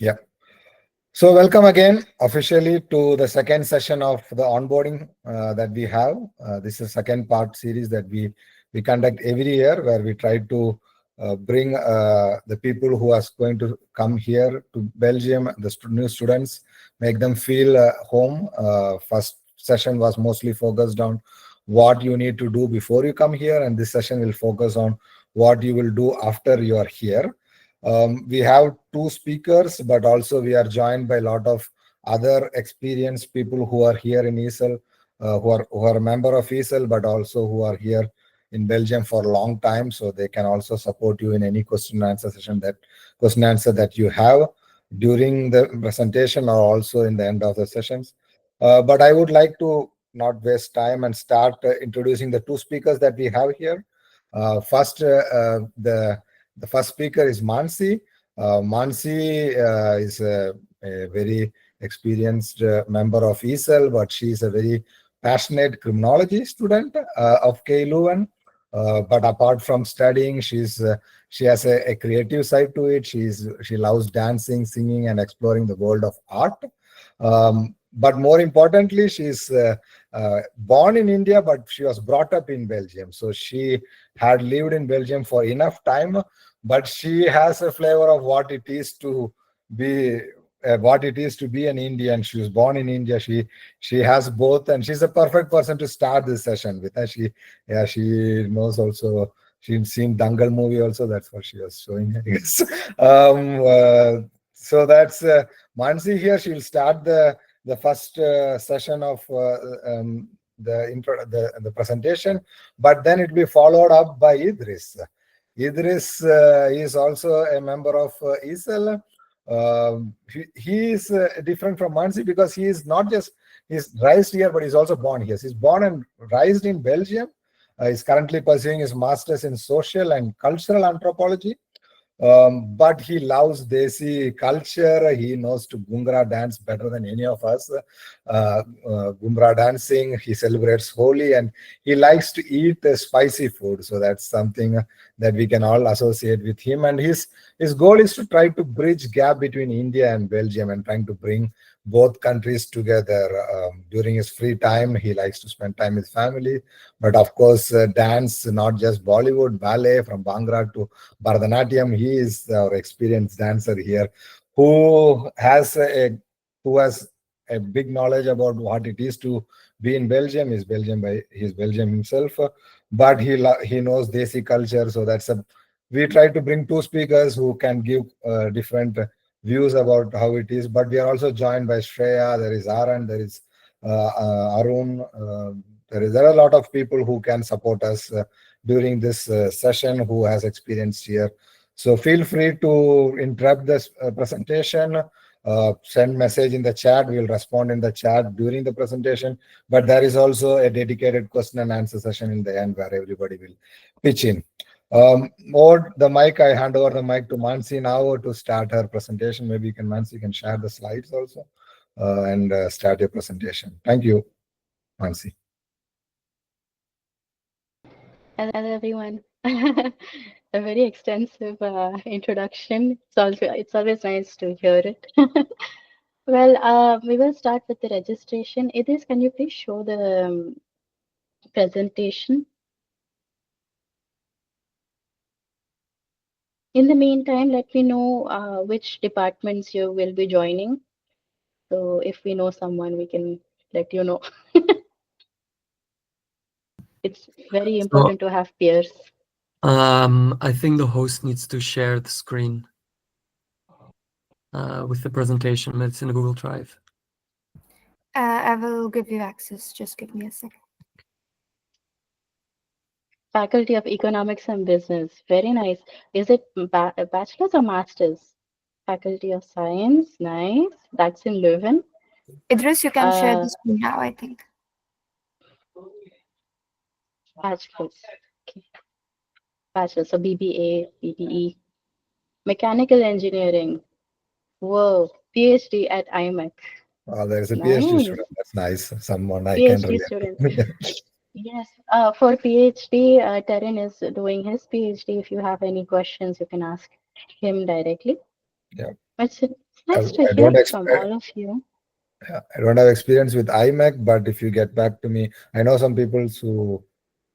Yeah. So welcome again officially to the second session of the onboarding that we have. This is second part series that we conduct every year, where we try to bring the people who are going to come here to Belgium, the new students, make them feel home. First session was mostly focused on what you need to do before you come here, and this session will focus on what you will do after you are here. We have two speakers, but also we are joined by a lot of other experienced people who are here in ISAL, who are a member of ISAL, but also who are here in Belgium for a long time. So they can also support you in any question and answer session, that question and answer that you have during the presentation or also in the end of the sessions. But I would like to not waste time and start introducing the two speakers that we have here. First, the first speaker is Mansi. Mansi is a very experienced member of ISAL, but she is a very passionate criminology student of Leuven. But apart from studying, she has a creative side to it. She loves dancing, singing, and exploring the world of art. But more importantly, she's born in India, but she was brought up in Belgium. So she had lived in Belgium for enough time, but she has a flavor of what it is to be an Indian. She was born in India. She has both, and she's a perfect person to start this session with. She knows also. She's seen Dangal movie also. That's what she was showing, I guess. So that's Mansi here. She'll start the first session of the presentation, but then it will be followed up by Idris. Idris is also a member of ISAL. He is different from Mansi because he is not just he's raised here, but he's also born here. He's born and raised in Belgium. He's currently pursuing his master's in social and cultural anthropology. But he loves Desi culture. He knows to Gungra dance better than any of us. Gungra dancing, he celebrates Holi, and he likes to eat spicy food. So that's something that we can all associate with him. And his goal is to try to bridge gap between India and Belgium and trying to bring both countries together. During his free time, he likes to spend time with family. But of course, dance, not just Bollywood, ballet, from Bhangra to Bharatanatyam. He is our experienced dancer here, who has a big knowledge about what it is to be in Belgium. He's Belgium himself, but he knows Desi culture. So we try to bring two speakers who can give different views about how it is. But we are also joined by Shreya. There is Aran. There is Arun. There are a lot of people who can support us during this session, who has experience here. So feel free to interrupt this presentation, send message in the chat. We will respond in the chat during the presentation. But there is also a dedicated question and answer session in the end where everybody will pitch in. I hand over the mic to Mansi now to start her presentation. Maybe Mansi can share the slides also and start your presentation. Thank you, Mansi. Hello, everyone. A very extensive introduction. It's always nice to hear it. Well, we will start with the registration. Idris, can you please show the presentation? In the meantime, let me know which departments you will be joining. So if we know someone, we can let you know. It's very important to have peers. I think the host needs to share the screen with the presentation. It's in Google Drive. I will give you access. Just give me a second. Faculty of Economics and Business. Very nice. Is it bachelor's or master's? Faculty of Science. Nice. That's in Leuven. Idris, you can share the screen now, I think. Bachelor's. Okay. Bachelor's. So BBA, BBE. Mechanical Engineering. Whoa. PhD at IMEC. Oh, there's a Nice. PhD student. That's nice. Someone I PhD can relate. student. Yes. For PhD, Terran is doing his PhD. If you have any questions, you can ask him directly. Yeah. But Nice to I hear don't from expect. all of you. I don't have experience with IMAC, but if you get back to me, I know some people who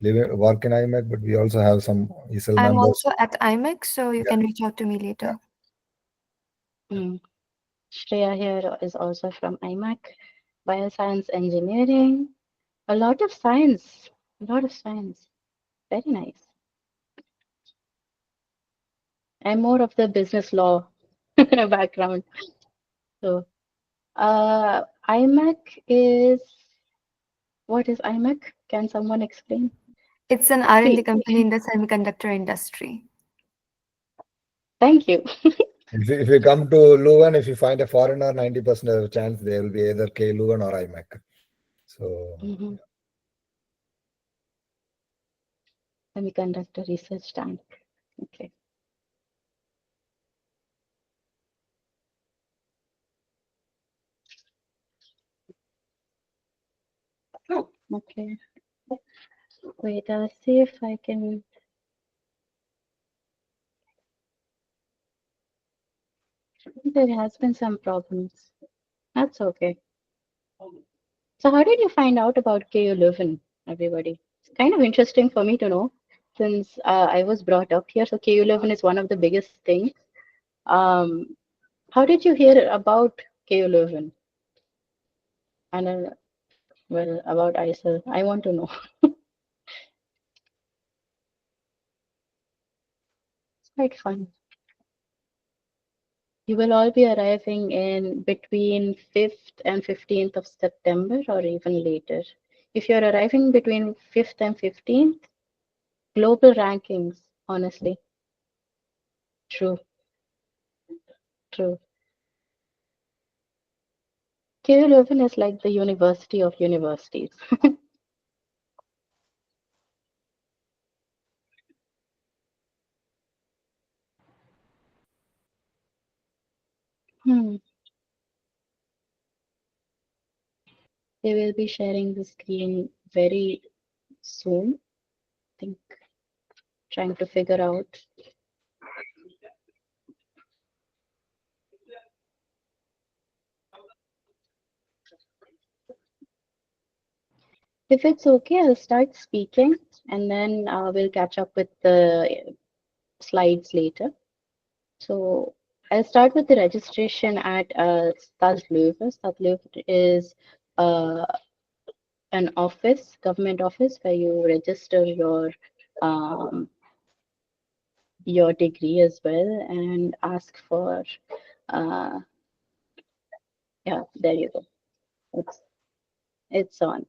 work in IMAC, but we also have some ISAL I'm members. also at IMEX, so you can reach out to me later. Hmm. Shreya here is also from IMAC, Bioscience Engineering. A lot of science, a lot of science. Very nice. I'm more of the business law background. So, IMAC is, what is IMAC? Can someone explain? It's an R&D Please. company in the semiconductor industry. Thank you. If you come to Leuven, if you find a foreigner, 90% of the chance they will be either K Leuven or IMAC. So Mhm. Semiconductor research tank. Okay. Okay. Wait, I'll see if I can. There has been some problems. That's okay. So how did you find out about KU Leuven, everybody? It's kind of interesting for me to know since I was brought up here. So KU Leuven is one of the biggest things. Um, how did you hear about KU Leuven? And well, about ISAL, I want to know. It's quite fun. You will all be arriving in between 5th and 15th of September or even later. If you're arriving between 5th and 15th, global rankings, honestly. True, true. KU Leuven is like the university of universities. Hmm. They will be sharing the screen very soon. I think trying to figure out. If it's okay, I'll start speaking and then we'll catch up with the slides later. So I'll start with the registration at Leuven. Leuven is uh, an office, government office, where you register um, your degree as well and ask for, uh, yeah, there you go. It's on.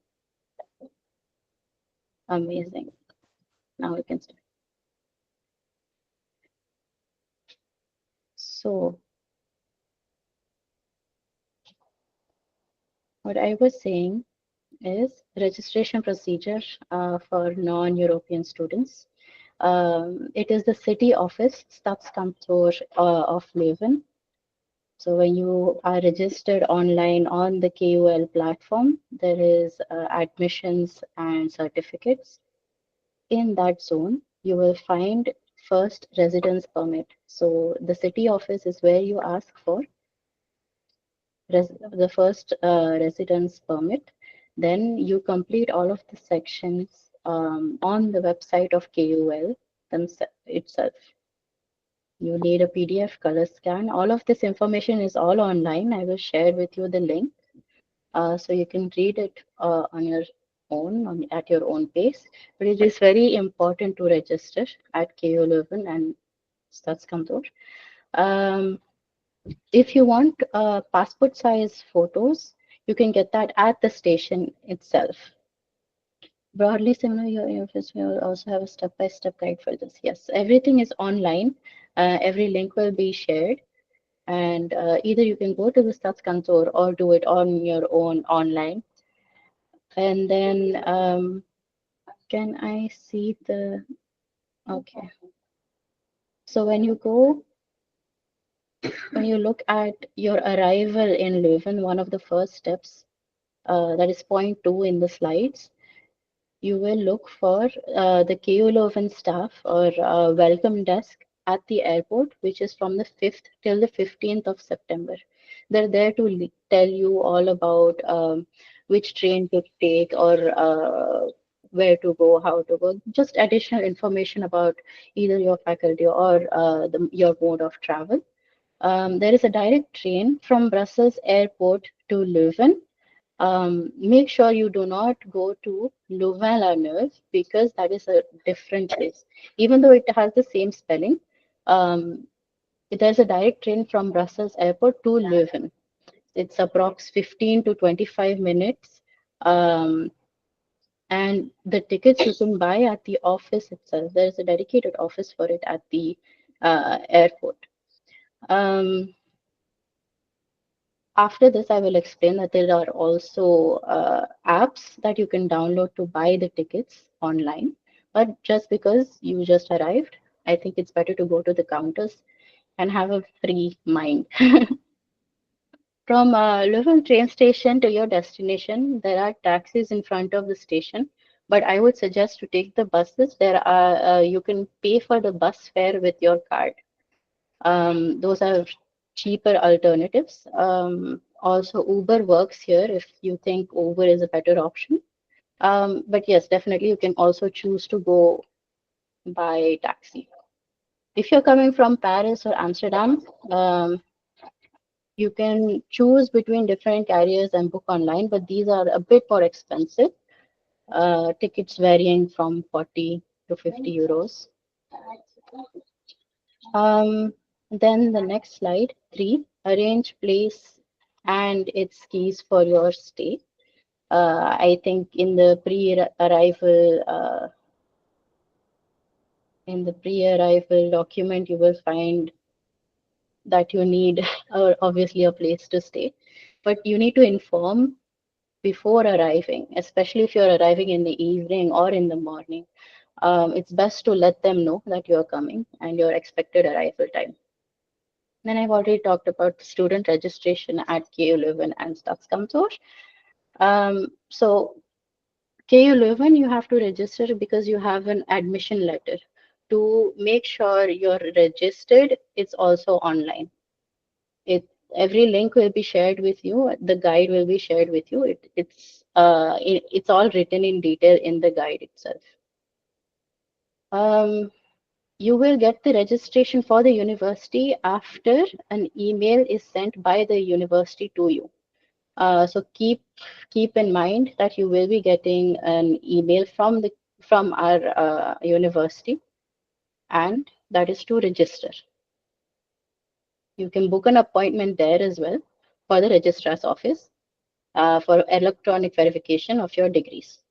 Amazing. Now we can start. So what I was saying is registration procedure for non-European students. It is the city office, Stadskantor of Leuven. So when you are registered online on the KUL platform, there is admissions and certificates. In that zone, you will find first residence permit. So the city office is where you ask for the first residence permit. Then you complete all of the sections on the website of KUL itself. You need a PDF color scan. All of this information is all online. I will share with you the link so you can read it on your own, at your own pace. But it is very important to register at KU Leuven and Stadskantor. If you want passport size photos, you can get that at the station itself. Broadly similar, your office will also have a step-by-step guide for this. Yes, everything is online. Every link will be shared. And either you can go to the Stadskantor or do it on your own online. And then can I see the, okay. So when you look at your arrival in Leuven, one of the first steps, that is point 2 in the slides, you will look for the KU Leuven staff or welcome desk at the airport, which is from the 5th till the 15th of September. They're there to tell you all about which train to take or where to go, how to go, just additional information about either your faculty or your mode of travel. There is a direct train from Brussels airport to Leuven. Make sure you do not go to Louvain-la-Neuve because that is a different place. Even though it has the same spelling, um, there's a direct train from Brussels airport to Leuven. It's approx 15 to 25 minutes. And the tickets you can buy at the office itself. There's a dedicated office for it at the airport. After this, I will explain that there are also apps that you can download to buy the tickets online. But just because you just arrived, I think it's better to go to the counters and have a free mind. From Leuven train station to your destination, there are taxis in front of the station, but I would suggest to take the buses. There are you can pay for the bus fare with your card. Those are cheaper alternatives. Also, Uber works here if you think Uber is a better option. But yes, definitely you can also choose to go by taxi. If you're coming from Paris or Amsterdam, you can choose between different carriers and book online, but these are a bit more expensive. Tickets varying from 40 to 50 euros. Then the next slide, 3, arrange place and its keys for your stay. I think in the pre-arrival document, you will find that you need obviously a place to stay, but you need to inform before arriving, especially if you're arriving in the evening or in the morning. It's best to let them know that you're coming and your expected arrival time. Then I've already talked about student registration at KU Leuven and Stadskantoor. So KU Leuven, you have to register because you have an admission letter. To make sure you're registered, it's also online. Every link will be shared with you. The guide will be shared with you. It's all written in detail in the guide itself. You will get the registration for the university after an email is sent by the university to you. So keep in mind that you will be getting an email from our university, and that is to register. You can book an appointment there as well for the registrar's office for electronic verification of your degrees.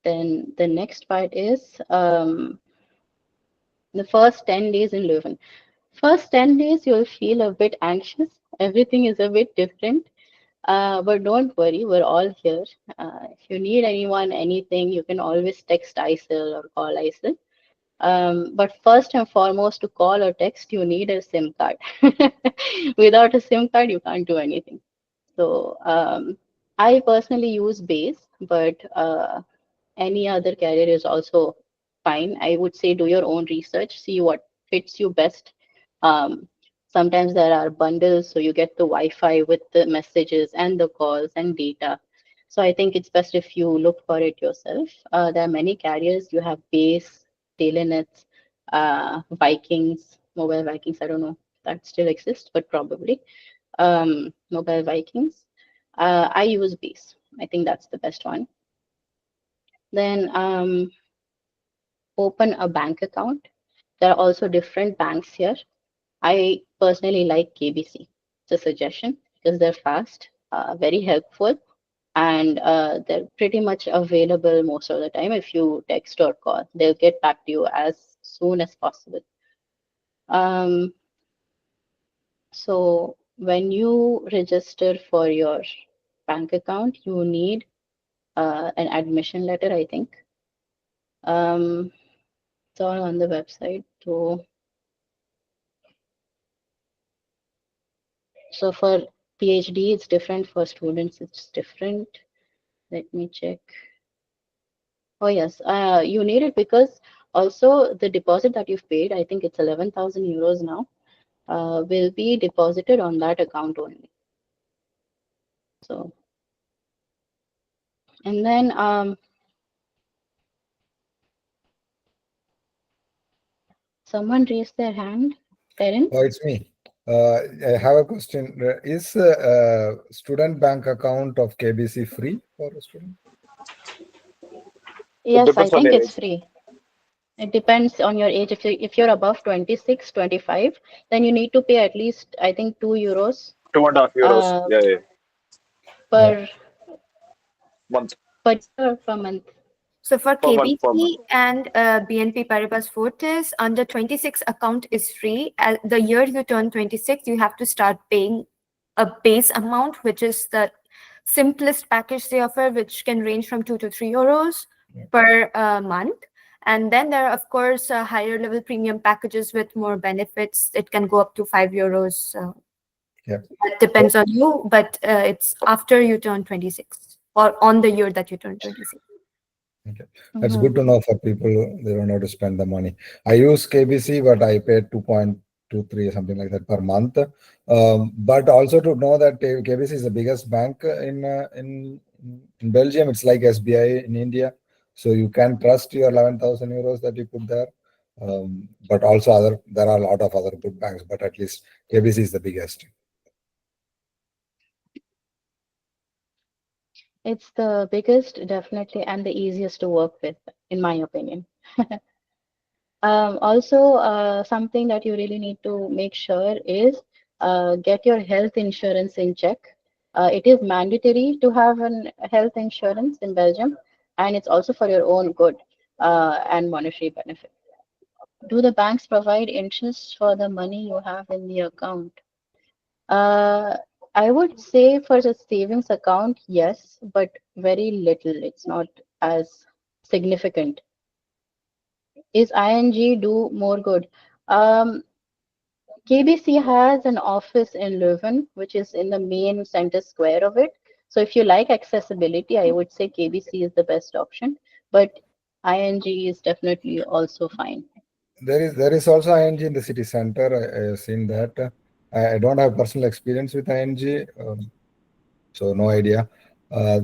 Then the next part is the first 10 days in Leuven. First 10 days, you'll feel a bit anxious. Everything is a bit different. But don't worry, we're all here. If you need anyone, anything, you can always text ISAL or call ISAL. But first and foremost, to call or text, you need a SIM card. Without a SIM card, you can't do anything. So I personally use Base, but any other carrier is also fine. I would say do your own research, see what fits you best. Sometimes there are bundles, so you get the Wi-Fi with the messages and the calls and data. So I think it's best if you look for it yourself. There are many carriers. You have Base, Telenets, Vikings, Mobile Vikings. I don't know if that still exists, but probably Mobile Vikings. I use Base. I think that's the best one. Then open a bank account. There are also different banks here. I personally like KBC. It's a suggestion because they're fast, very helpful, and they're pretty much available most of the time. If you text or call, they'll get back to you as soon as possible. So when you register for your bank account, you need an admission letter, I think. It's all on the website. So for PhD, it's different. For students, it's different. Let me check. Oh, yes. You need it because Also, the deposit that you've paid, I think it's 11,000 euros now, will be deposited on that account only. So, and then someone raised their hand. Erin? Oh, it's me. I have a question. Is student bank account of KBC free for a student? It Yes, I depends on think your it's age. free. It depends on your age. If you're above 26, 25, then you need to pay at least, I think, 2 euros 2.5 euros. uh, Yeah, yeah. Yeah. per Month. per year or per month. So for Per month. Per month. KBC and BNP Paribas Fortis, under 26 account is free. The year you turn 26, you have to start paying a base amount, which is the simplest package they offer, which can range from 2 to 3 euros per month. And then there are, of course, higher level premium packages with more benefits. It can go up to 5 euros. Yeah. It depends on you, but it's after you turn 26 or on the year that you turn 26. Okay. That's good to know for people they don't know to spend the money. I use KBC, but I pay 2.23 or something like that per month. But also to know that KBC is the biggest bank in Belgium. It's like SBI in India, so you can trust your 11,000 euros that you put there. But also there are a lot of other good banks, but at least KBC is the biggest. It's the biggest, definitely, and the easiest to work with, in my opinion. Also, something that you really need to make sure is get your health insurance in check. It is mandatory to have an health insurance in Belgium, and it's also for your own good and monetary benefit. Do the banks provide interest for the money you have in the account? Uh, I would say for the savings account, yes, but very little. It's not as significant. Is ING do more good? Um, KBC has an office in Leuven, which is in the main center square of it. So if you like accessibility, I would say KBC is the best option, but ING is definitely also fine. There is also ING in the city center. I have seen that. I don't have personal experience with ING, so no idea uh,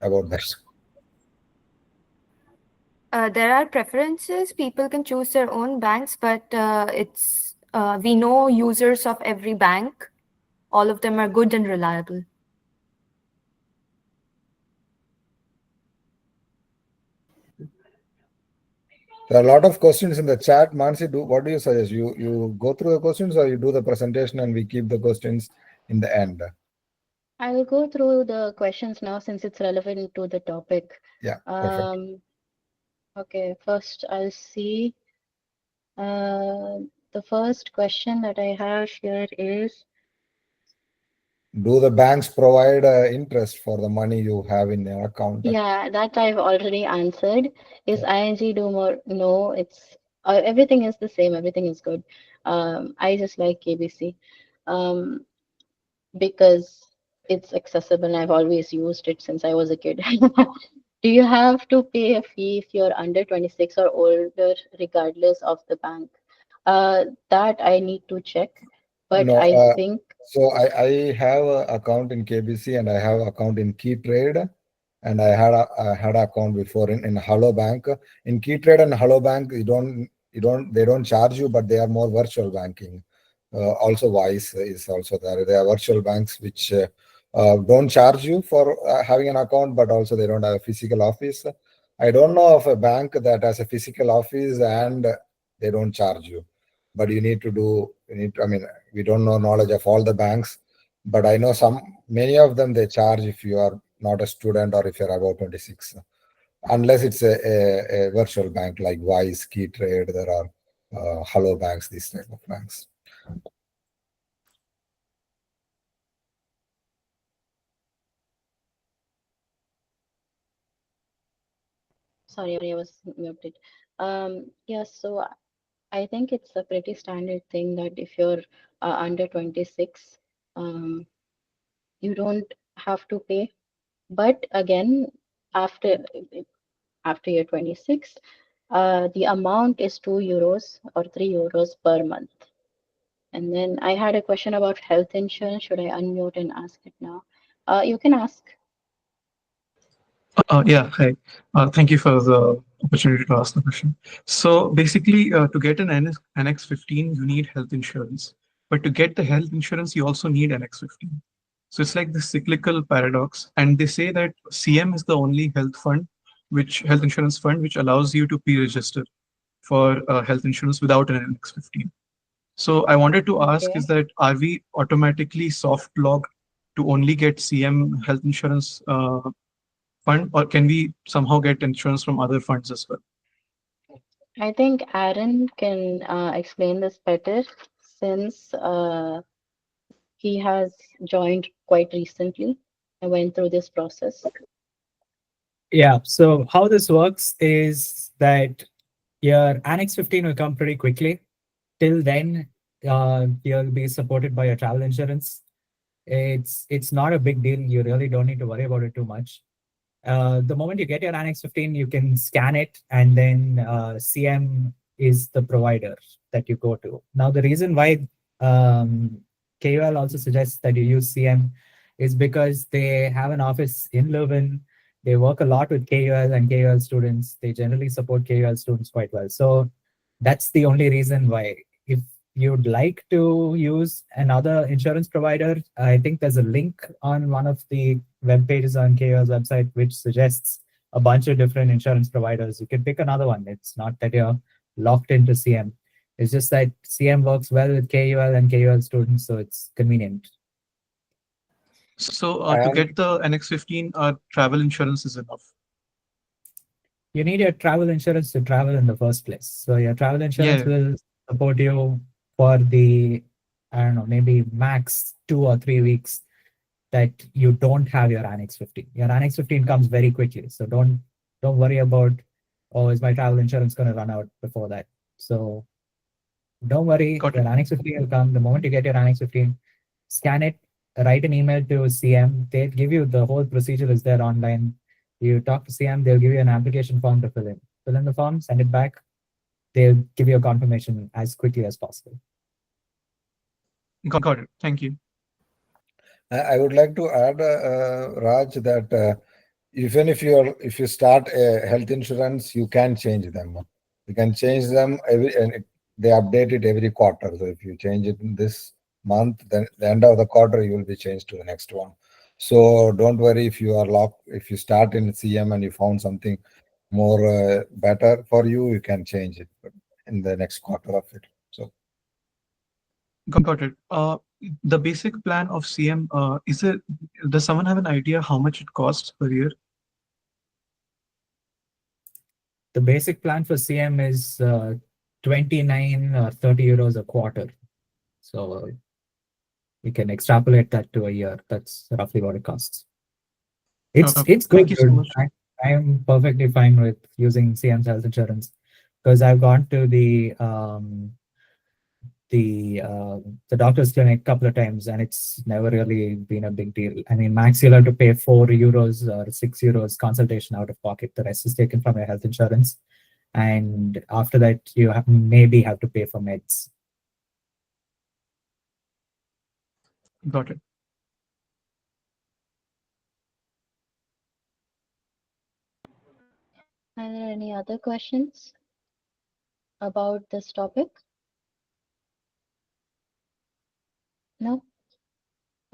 about that. There are preferences. People can choose their own banks, but it's we know users of every bank. All of them are good and reliable. There are a lot of questions in the chat. Mansi, what do you suggest? You go through the questions or you do the presentation and we keep the questions in the end? I will go through the questions now since it's relevant to the topic. Yeah, perfect. Okay, first I'll see. The first question that I have here is, Do the banks provide interest for the money you have in your account? yeah, that I've already answered. Is ING do more? No, it's everything is the same. Everything is good. I just like KBC because it's accessible and I've always used it since I was a kid. Do you have to pay a fee if you're under 26 or older, regardless of the bank? That I need to check, but No, I think so I have an account in KBC and I have account in Key Trade, and I had account before in Hello Bank. In Key Trade and Hello Bank, they don't charge you, but they are more virtual banking. Also, Wise is also there. They are virtual banks which don't charge you for having an account, but also they don't have a physical office. I don't know of a bank that has a physical office and they don't charge you, but I mean, we don't know knowledge of all the banks, but I know many of them they charge if you are not a student or if you're above 26, unless it's a virtual bank like Wise, Key Trade. There are Hello banks, these type of banks. sorry, I was muted. Yeah, so I think it's a pretty standard thing that if you're under 26, you don't have to pay. But again, after after you're 26, The amount is 2 euros or 3 euros per month. And then I had a question about health insurance. Should I unmute and ask it now? You can ask. Yeah, hi. Thank you for the opportunity to ask the question. So basically, to get an Annex 15, you need health insurance. But to get the health insurance, you also need Annex 15. So it's like this cyclical paradox. And they say that CM is the only health insurance fund, which allows you to pre-register for health insurance without an Annex 15. So I wanted to ask Okay. is that are we automatically soft locked to only get CM health insurance fund, or can we somehow get insurance from other funds as well? I think Aaron can explain this better since he has joined quite recently. I went through this process. Yeah, so how this works is that your Annex 15 will come pretty quickly. Till then, you'll be supported by your travel insurance. It's not a big deal. You really don't need to worry about it too much. The moment you get your Annex 15, you can scan it, and then CM is the provider that you go to. Now, the reason why KUL also suggests that you use CM is because they have an office in Leuven. They work a lot with KUL and KUL students. They generally support KUL students quite well. So that's the only reason why. If you'd like to use another insurance provider, I think there's a link on one of the web pages on KUL's website which suggests a bunch of different insurance providers. You can pick another one. It's not that you're locked into CM. It's just that CM works well with KUL and KUL students, so it's convenient. So to And get the Annex 15, travel insurance is enough. You need your travel insurance to travel in the first place. So your travel insurance Yeah, will support you for the, I don't know, maybe max 2 or 3 weeks that you don't have your Annex 15. Your Annex 15 comes very quickly. So don't worry about, oh, is my travel insurance going to run out before that? So don't worry, got your it. Annex 15 will come. The moment you get your Annex 15, scan it, write an email to CM. They'll give you the whole procedure is there online. You talk to CM, they'll give you an application form to fill in. Fill in the form, send it back. They'll give you a confirmation as quickly as possible. Got it. Thank you. I would like to add, Raj, that even if you start a health insurance, you can change them. You can change them and they update it every quarter. So if you change it in this month, then the end of the quarter you will be changed to the next one. So don't worry if you are locked. If you start in CM and you found something more better for you, you can change it in the next quarter of it. So Got it. The basic plan of CM, does someone have an idea how much it costs per year? The basic plan for CM is 29 or 30 euros a quarter. So you can extrapolate that to a year. That's roughly what it costs. It's Thank good, you so dude. much. I am perfectly fine with using CM's health insurance because I've gone to the doctor's clinic a couple of times and it's never really been a big deal. I mean, max you'll have to pay 4 euros or 6 euros consultation out of pocket. The rest is taken from your health insurance. And after that, you maybe have to pay for meds. Got it. Are there any other questions about this topic? No?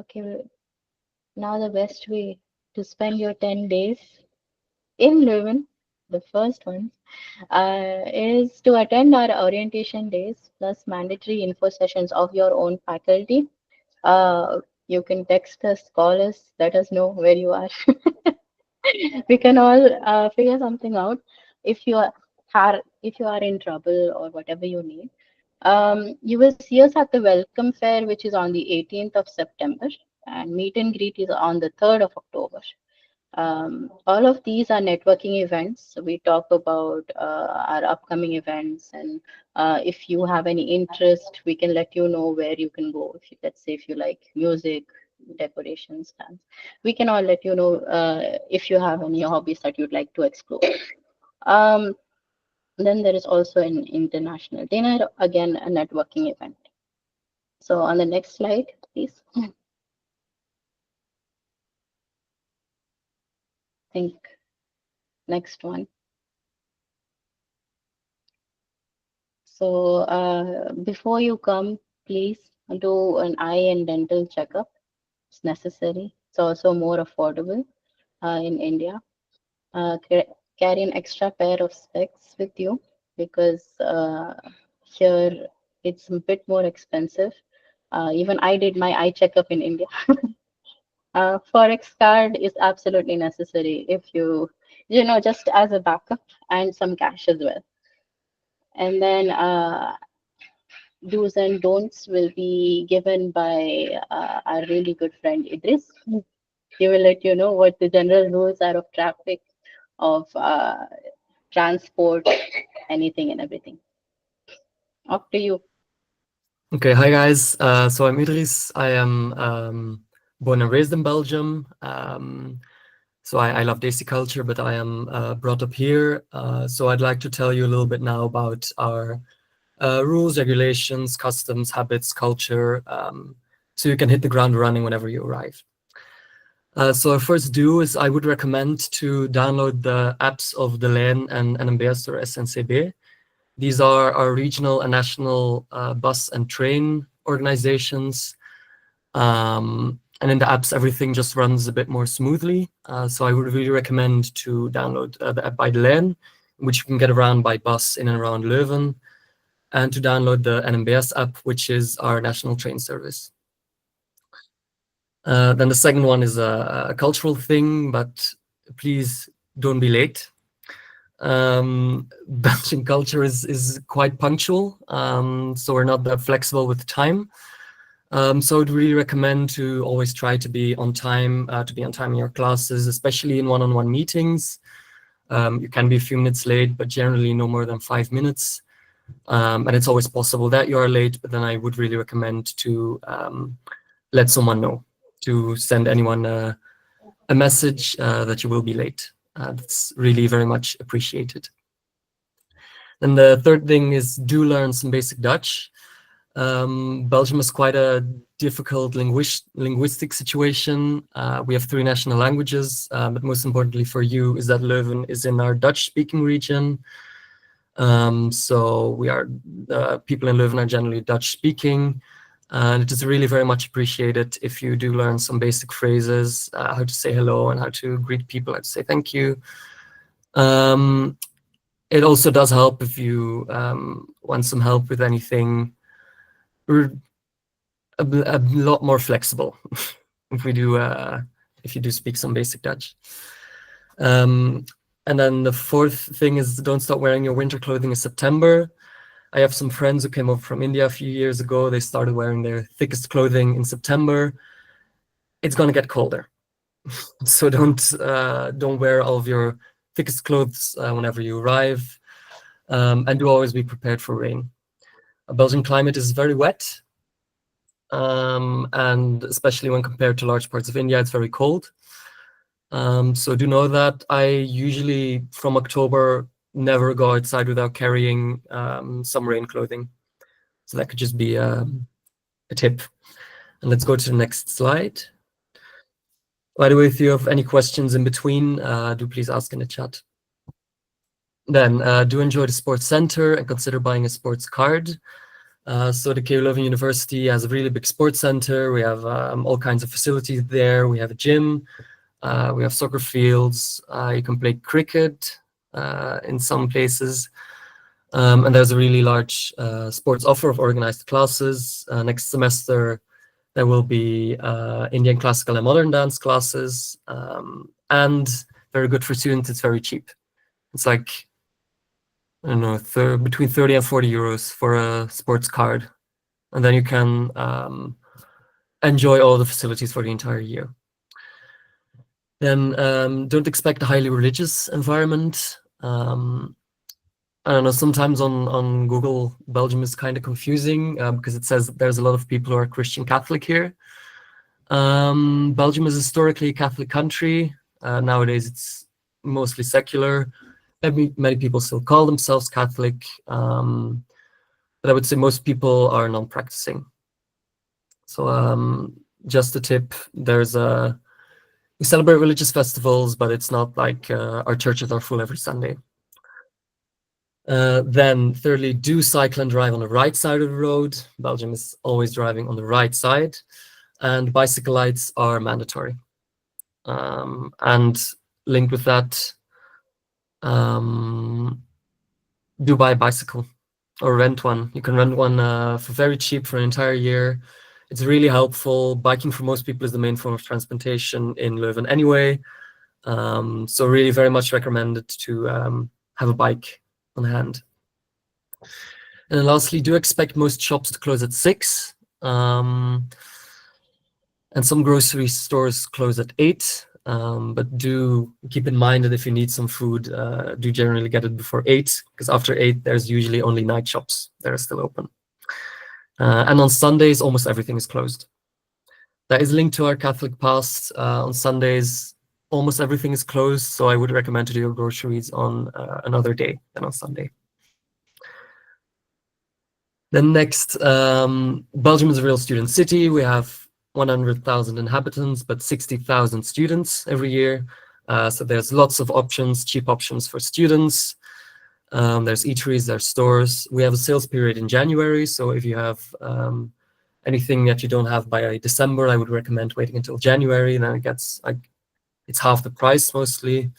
Okay, now the best way to spend your 10 days in Leuven, the first one, is to attend our orientation days plus mandatory info sessions of your own faculty. You can text us, call us, let us know where you are. We can all figure something out. If you are in trouble or whatever you need, you will see us at the welcome fair, which is on the 18th of September, and meet and greet is on the 3rd of October. All of these are networking events. So we talk about our upcoming events, and if you have any interest, we can let you know where you can go. If you, let's say if you like music, decorations, dance, we can all let you know if you have any hobbies that you'd like to explore. Um, Then there is also an international dinner, again, a networking event. So on the next slide, please. I think next one. So before you come, please do an eye and dental checkup. It's necessary. It's also more affordable in India. Carry an extra pair of specs with you because here it's a bit more expensive. Even I did my eye checkup in India. Forex card is absolutely necessary if you know, just as a backup, and some cash as well. And then do's and don'ts will be given by our really good friend Idris. He will let you know what the general rules are of traffic, of transport, anything and everything. Up to you. Okay, hi guys. So I'm Idris. I am born and raised in Belgium. So I love Desi culture, but I am brought up here. So I'd like to tell you a little bit now about our rules, regulations, customs, habits, culture, so you can hit the ground running whenever you arrive. So our first do is I would recommend to download the apps of the Leuven and NMBS or SNCB. These are our regional and national bus and train organizations. And in the apps, everything just runs a bit more smoothly. So I would really recommend to download the app by the Leuven, which you can get around by bus in and around Leuven, and to download the NMBS app, which is our national train service. Then the second one is a cultural thing, but please don't be late. Belgian culture is quite punctual, so we're not that flexible with time. So I'd really recommend to always try to be on time in your classes, especially in one-on-one meetings. You can be a few minutes late, but generally no more than 5 minutes. And it's always possible that you are late, but then I would really recommend to let someone know, to send anyone a message that you will be late. That's really very much appreciated. And the third thing is do learn some basic Dutch. Belgium is quite a difficult linguistic situation. We have 3 national languages, but most importantly for you is that Leuven is in our Dutch-speaking region. So we are people in Leuven are generally Dutch-speaking, and it is really very much appreciated if you do learn some basic phrases, how to say hello and how to greet people, how to say thank you. It also does help if you want some help with anything. We're a lot more flexible if you do speak some basic Dutch. And then the fourth thing is don't stop wearing your winter clothing in September. I have some friends who came over from India a few years ago. They started wearing their thickest clothing in September. It's gonna get colder, so don't wear all of your thickest clothes whenever you arrive, and do always be prepared for rain. Belgian climate is very wet, and especially when compared to large parts of India, it's very cold. So do know that I usually, from October, never go outside without carrying some rain clothing. So that could just be a tip. And let's go to the next slide. By the way, if you have any questions in between, do please ask in the chat. Then do enjoy the sports center and consider buying a sports card. So the KU Leuven University has a really big sports center. We have all kinds of facilities there. We have a gym. We have soccer fields. You can play cricket in some places. And there's a really large sports offer of organized classes. Next semester, there will be Indian classical and modern dance classes. And very good for students, it's very cheap. It's like, I don't know, between 30 and 40 euros for a sports card. And then you can enjoy all the facilities for the entire year. Then don't expect a highly religious environment. I don't know, sometimes on Google, Belgium is kind of confusing because it says there's a lot of people who are Christian Catholic here. Belgium is historically a Catholic country. Nowadays, it's mostly secular. many people still call themselves Catholic, but I would say most people are non-practicing. So just a tip, we celebrate religious festivals, but it's not like our churches are full every Sunday. Then thirdly, do cycle and drive on the right side of the road. Belgium is always driving on the right side, and bicycle lights are mandatory. And linked with that, do buy a bicycle or rent one. You can rent one for very cheap for an entire year. It's really helpful. Biking for most people is the main form of transportation in Leuven anyway. So really very much recommended to have a bike on hand. And then lastly, do expect most shops to close at 6. And some grocery stores close at 8. But do keep in mind that if you need some food, do generally get it before 8, because after 8, there's usually only night shops that are still open. And on Sundays, almost everything is closed. That is linked to our Catholic past. On Sundays, almost everything is closed, so I would recommend to do your groceries on another day than on Sunday. Then next, Belgium is a real student city. We have 100,000 inhabitants, but 60,000 students every year. So there's lots of options, cheap options for students. There's eateries, there's stores. We have a sales period in January, so if you have anything that you don't have by December, I would recommend waiting until January, and then it gets it's half the price mostly.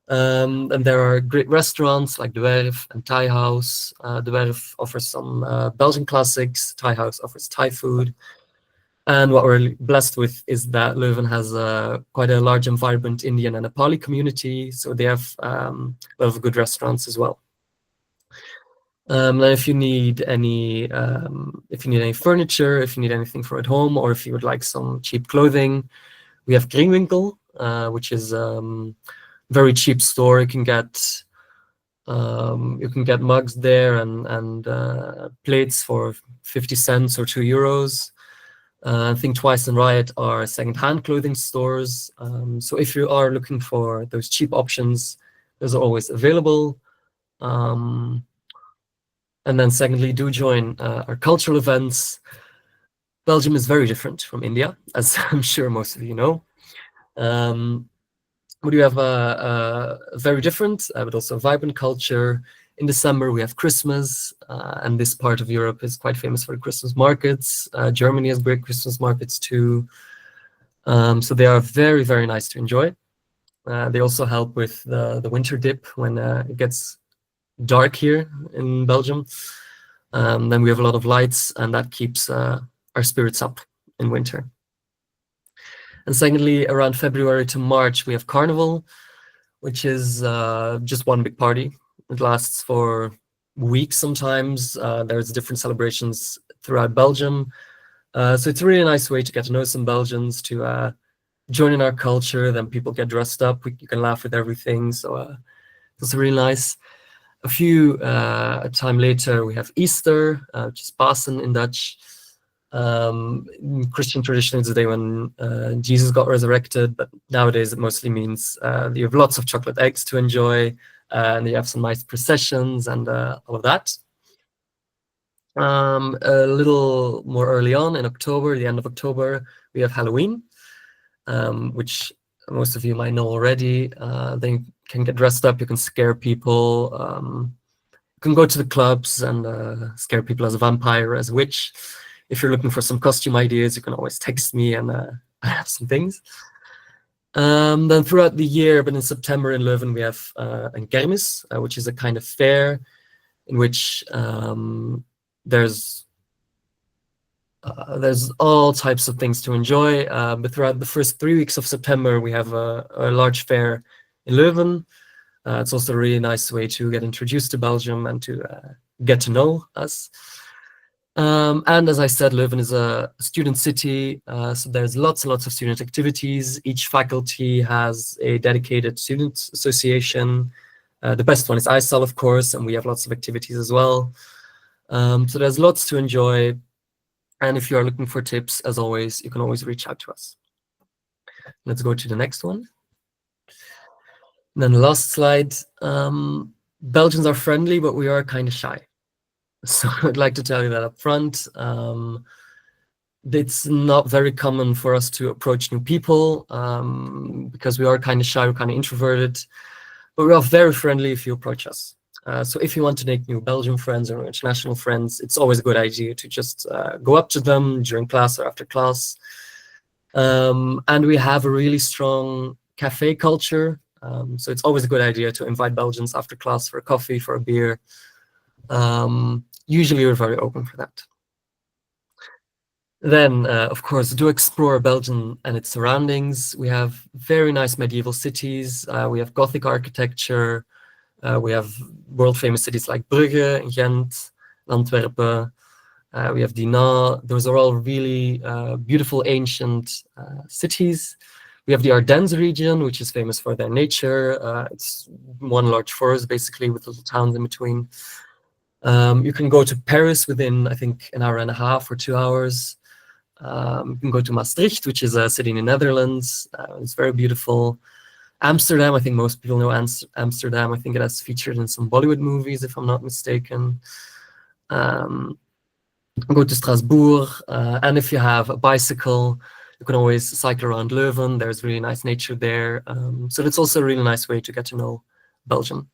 And there are great restaurants like De Werf and Thai House. De Werf offers some Belgian classics. Thai House offers Thai food. And what we're blessed with is that Leuven has quite a large and vibrant Indian and Nepali community, so they have a lot of good restaurants as well. And if you need any furniture, if you need anything for at home, or if you would like some cheap clothing, we have Kringwinkel, which is very cheap store. You can get mugs there and plates for 50 cents or 2 euros. I think Twice and Riot are second-hand clothing stores. So if you are looking for those cheap options, those are always available. And then secondly, do join our cultural events. Belgium is very different from India, as I'm sure most of you know. We do have a very different, but also vibrant culture. In December, we have Christmas, and this part of Europe is quite famous for the Christmas markets. Germany has great Christmas markets too. So they are very, very nice to enjoy. They also help with the winter dip when it gets dark here in Belgium. Then we have a lot of lights, and that keeps our spirits up in winter. And secondly, around February to March, we have Carnival, which is just one big party. It lasts for weeks sometimes. There's different celebrations throughout Belgium. So it's a really nice way to get to know some Belgians, to join in our culture. Then people get dressed up. You can laugh with everything. So it's really nice. A time later, we have Easter, which is Pasen in Dutch. In Christian tradition, it's the day when Jesus got resurrected, but nowadays it mostly means you have lots of chocolate eggs to enjoy, and you have some nice processions and all of that. A little more early on in October, the end of October, we have Halloween, which most of you might know already. Then you can get dressed up, you can scare people, you can go to the clubs and scare people as a vampire or as a witch. If you're looking for some costume ideas, you can always text me and I have some things. Then throughout the year, but in September in Leuven, we have een kermis, which is a kind of fair in which there's all types of things to enjoy. But throughout the first 3 weeks of September, we have a large fair in Leuven. It's also a really nice way to get introduced to Belgium and to get to know us. And as I said, Leuven is a student city, so there's lots and lots of student activities. Each faculty has a dedicated student association. The best one is ISAL, of course, and we have lots of activities as well. So there's lots to enjoy. And if you are looking for tips, as always, you can always reach out to us. Let's go to the next one. And then the last slide. Belgians are friendly, but we are kind of shy. So I'd like to tell you that up front. It's not very common for us to approach new people because we are kind of shy, we're kind of introverted, but we are very friendly if you approach us. So if you want to make new Belgian friends or international friends, it's always a good idea to just go up to them during class or after class. And we have a really strong cafe culture. So it's always a good idea to invite Belgians after class for a coffee, for a beer. Usually we're very open for that. Then, of course, do explore Belgium and its surroundings. We have very nice medieval cities. We have Gothic architecture. We have world-famous cities like Brugge, Ghent, Antwerpen. We have Dinant. Those are all really beautiful ancient cities. We have the Ardennes region, which is famous for their nature. It's one large forest, basically, with little towns in between. You can go to Paris within, I think, an hour and a half or 2 hours. You can go to Maastricht, which is a city in the Netherlands. It's very beautiful. Amsterdam, I think most people know Amsterdam. I think it has featured in some Bollywood movies, if I'm not mistaken. Go to Strasbourg. And if you have a bicycle, you can always cycle around Leuven. There's really nice nature there. So that's also a really nice way to get to know Belgium.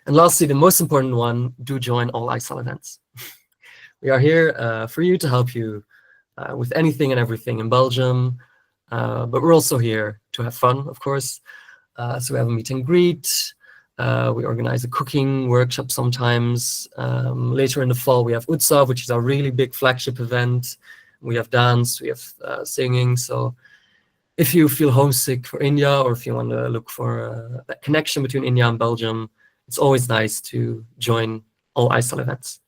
And lastly, the most important one, do join all ISAL events. We are here for you to help you with anything and everything in Belgium. But we're also here to have fun, of course. So we have a meet and greet. We organize a cooking workshop sometimes. Later in the fall, we have UTSAV, which is our really big flagship event. We have dance, we have singing. So if you feel homesick for India, or if you want to look for that connection between India and Belgium, it's always nice to join all ISAL events.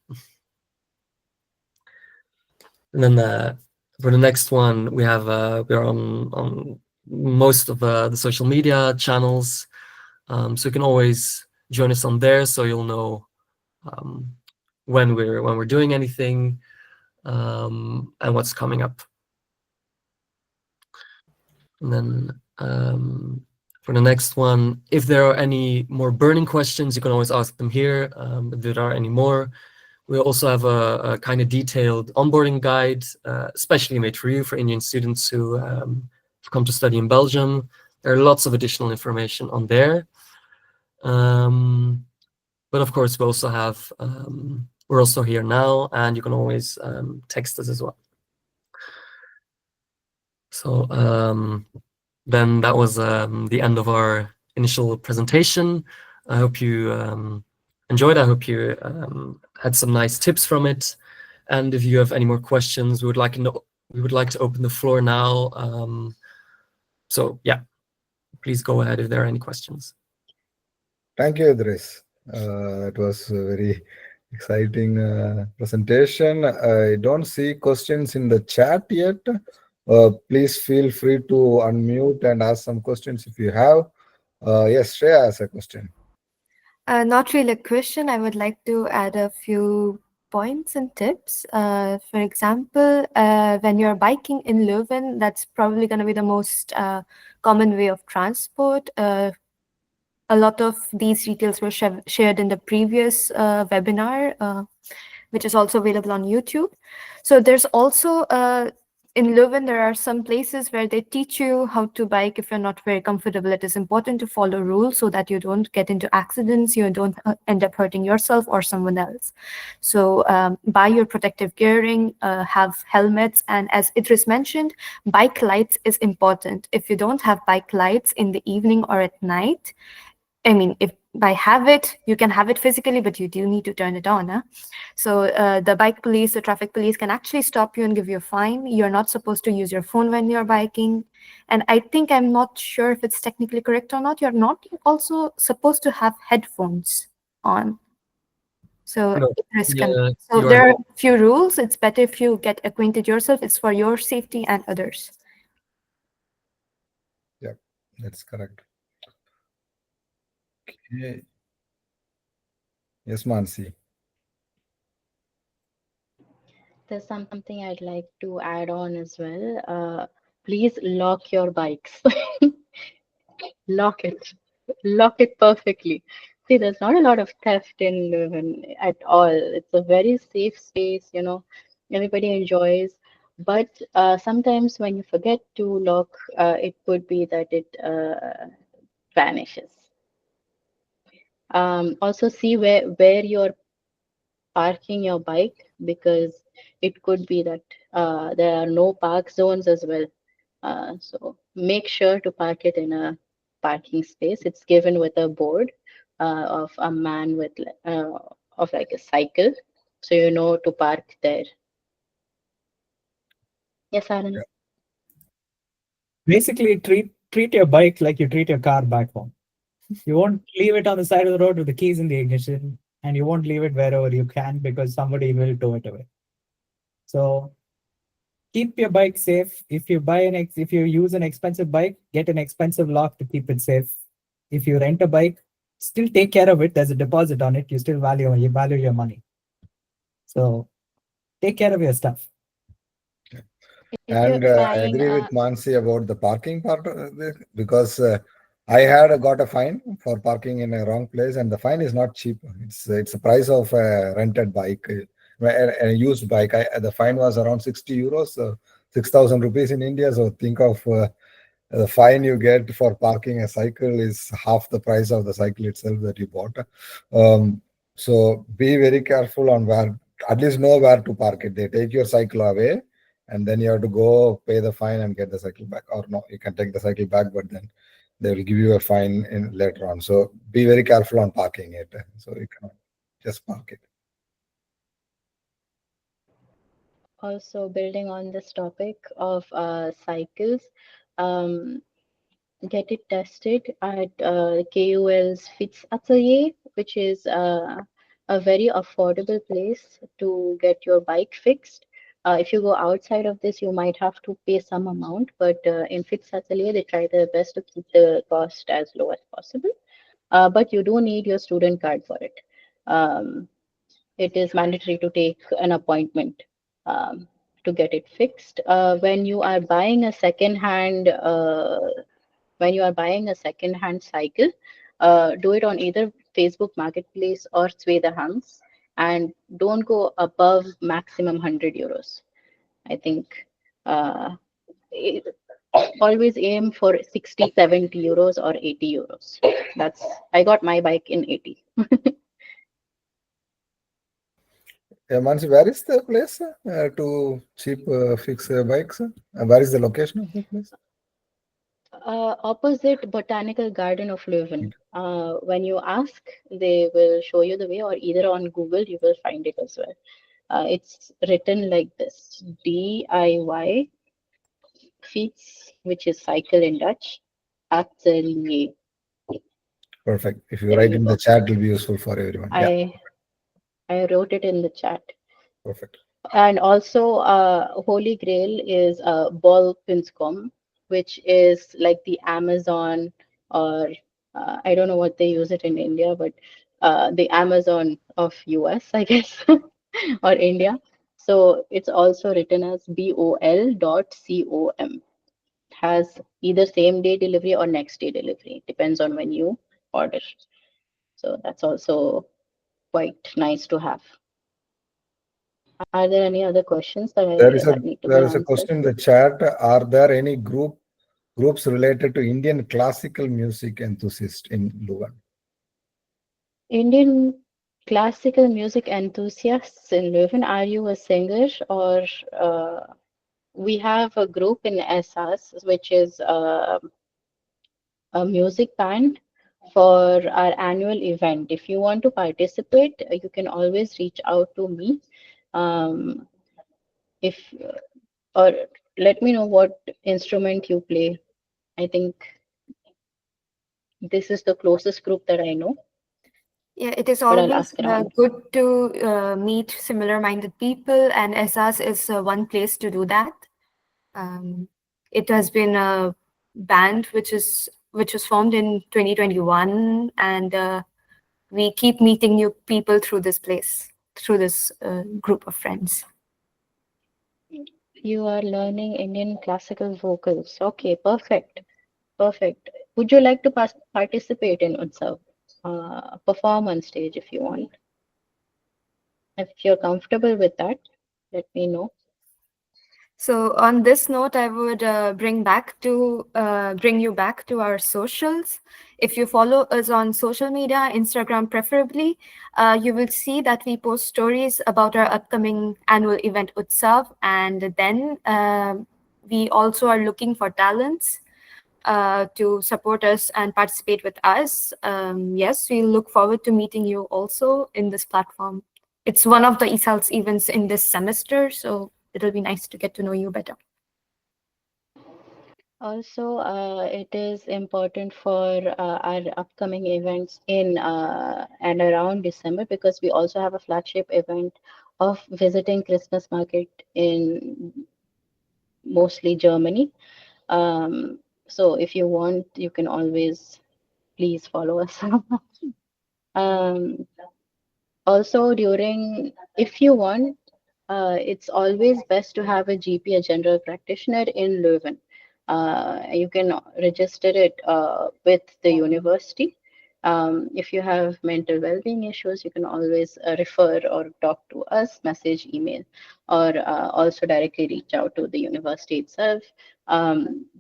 And then for the next one, we have we're on most of the social media channels, so you can always join us on there, so you'll know when we're doing anything and what's coming up. And then for the next one, if there are any more burning questions, you can always ask them here. If there are any more. We also have a kind of detailed onboarding guide, especially made for you, for Indian students who have come to study in Belgium. There are lots of additional information on there. But of course, we also have, we're also here now, and you can always text us as well. So then that was the end of our initial presentation. I hope you enjoyed. I hope you had some nice tips from it. And if you have any more questions, we would like to open the floor now. So yeah, please go ahead if there are any questions. Thank you, Idris. It was a very exciting presentation. I don't see questions in the chat yet. Please feel free to unmute and ask some questions if you have. Yes, Shreya has a question. Not really a question. I would like to add a few points and tips. For example, when you're biking in Leuven, that's probably going to be the most common way of transport. A lot of these details were shared in the previous webinar, which is also available on YouTube. So there's also in Leuven, there are some places where they teach you how to bike if you're not very comfortable. It is important to follow rules so that you don't get into accidents, you don't end up hurting yourself or someone else. So buy your protective gearing, have helmets, and as Idris mentioned, bike lights is important. If you don't have bike lights in the evening or at night, I mean, if by have it, you can have it physically, but you do need to turn it on. Huh? So the bike police, the traffic police can actually stop you and give you a fine. You're not supposed to use your phone when you're biking. And I think, I'm not sure if it's technically correct or not, you're not also supposed to have headphones on. So, No, so there are a few rules. It's better if you get acquainted yourself. It's for your safety and others. Yeah, that's correct. Okay. Yes, Mansi. There's something I'd like to add on as well. Please lock your bikes. Lock it. lock it perfectly. See, there's not a lot of theft in Leuven at all. It's a very safe space, everybody enjoys. But sometimes when you forget to lock, it could be that it vanishes. Also see where you're parking your bike, because it could be that there are no park zones as well. So make sure to park it in a parking space. It's given with a board of a man with of like a cycle, so you know to park there. Yes, Anand. Basically, treat your bike like you treat your car back home. You won't leave it on the side of the road with the keys in the ignition, and you won't leave it wherever you can because somebody will tow it away. So keep your bike safe. If you use an expensive bike, get an expensive lock to keep it safe. If you rent a bike, still take care of it. There's a deposit on it. You still value your money. So take care of your stuff. If And you're I buying agree with Mansi about the parking part of this, because I had got a fine for parking in a wrong place, and the fine is not cheap. It's the price of a rented bike, a used bike. The fine was around 60 euros, 6,000 rupees in India. So think of the fine you get for parking a cycle is half the price of the cycle itself that you bought. So be very careful on where, at least know where to park it. They take your cycle away, and then you have to go pay the fine and get the cycle back. Or no, you can take the cycle back, but then they will give you a fine in later on. So be very careful on parking it. So you cannot just park it. also building on this topic of cycles, um, get it tested at KUL's Fitz Atelier, which is a very affordable place to get your bike fixed. If you go outside of this, you might have to pay some amount, but in Fitz Atelier, they try their best to keep the cost as low as possible. But you do need your student card for it. Um, it is mandatory to take an appointment to get it fixed. When you are buying a second-hand cycle, do it on either Facebook Marketplace or Swedahams, and don't go above maximum 100 euros. I think it, always aim for 60, 70 euros or 80 euros. I got my bike in 80. Mansi, where is the place to cheap fix bikes? Where is the location of the place? Opposite Botanical Garden of Leuven. When you ask, they will show you the way, or either on Google you will find it as well. It's written like this: DIY Fiets, which is cycle in Dutch, Atelier. Perfect. If you There write you in go. the chat, it will be useful for everyone. Yeah, I wrote it in the chat. perfect. And also, Holy Grail is Bol.com, which is like the Amazon, or I don't know what they use it in India, but the Amazon of US, I guess, or India. So it's also written as bol.com. Has either same day delivery or next day delivery. Depends on when you order. So that's also quite nice to have. Are there any other questions that need to be There is a answered? question in the chat. Are there any groups related to Indian classical music enthusiasts in Leuven? Indian classical music enthusiasts in Leuven, are you a singer, or we have a group in SAS, which is a music band for our annual event. If you want to participate, you can always reach out to me. If or let me know what instrument you play. I think this is the closest group that I know. Yeah, it is But I'll always ask around. good to meet similar-minded people, and SAS is one place to do that. It has been a band which was formed in 2021, and we keep meeting new people through this place, through this group of friends. You are learning Indian classical vocals. Okay, perfect. Perfect. Would you like to participate in Utsav? Perform on stage if you want. If you're comfortable with that, let me know. So on this note, I would bring you back to our socials. If you follow us on social media, Instagram preferably, you will see that we post stories about our upcoming annual event Utsav, and then we also are looking for talents to support us and participate with us. Yes, we look forward to meeting you also in this platform. It's one of the ISAL's events in this semester, so it'll be nice to get to know you better. Also, it is important for our upcoming events in and around December, because we also have a flagship event of visiting Christmas market in mostly Germany. So if you want, you can always please follow us. Also, if you want, it's always best to have a GP, a general practitioner in Leuven. You can register it with the university. If you have mental well-being issues, you can always refer or talk to us, message, email, or also directly reach out to the university itself.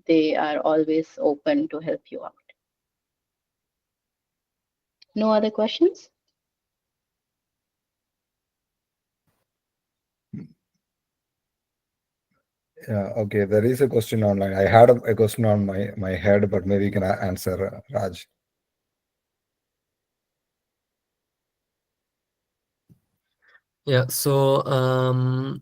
They are always open to help you out. No other questions? Yeah, okay. There is a question online. I had a question on my head, but maybe you can answer, Raj. Yeah, so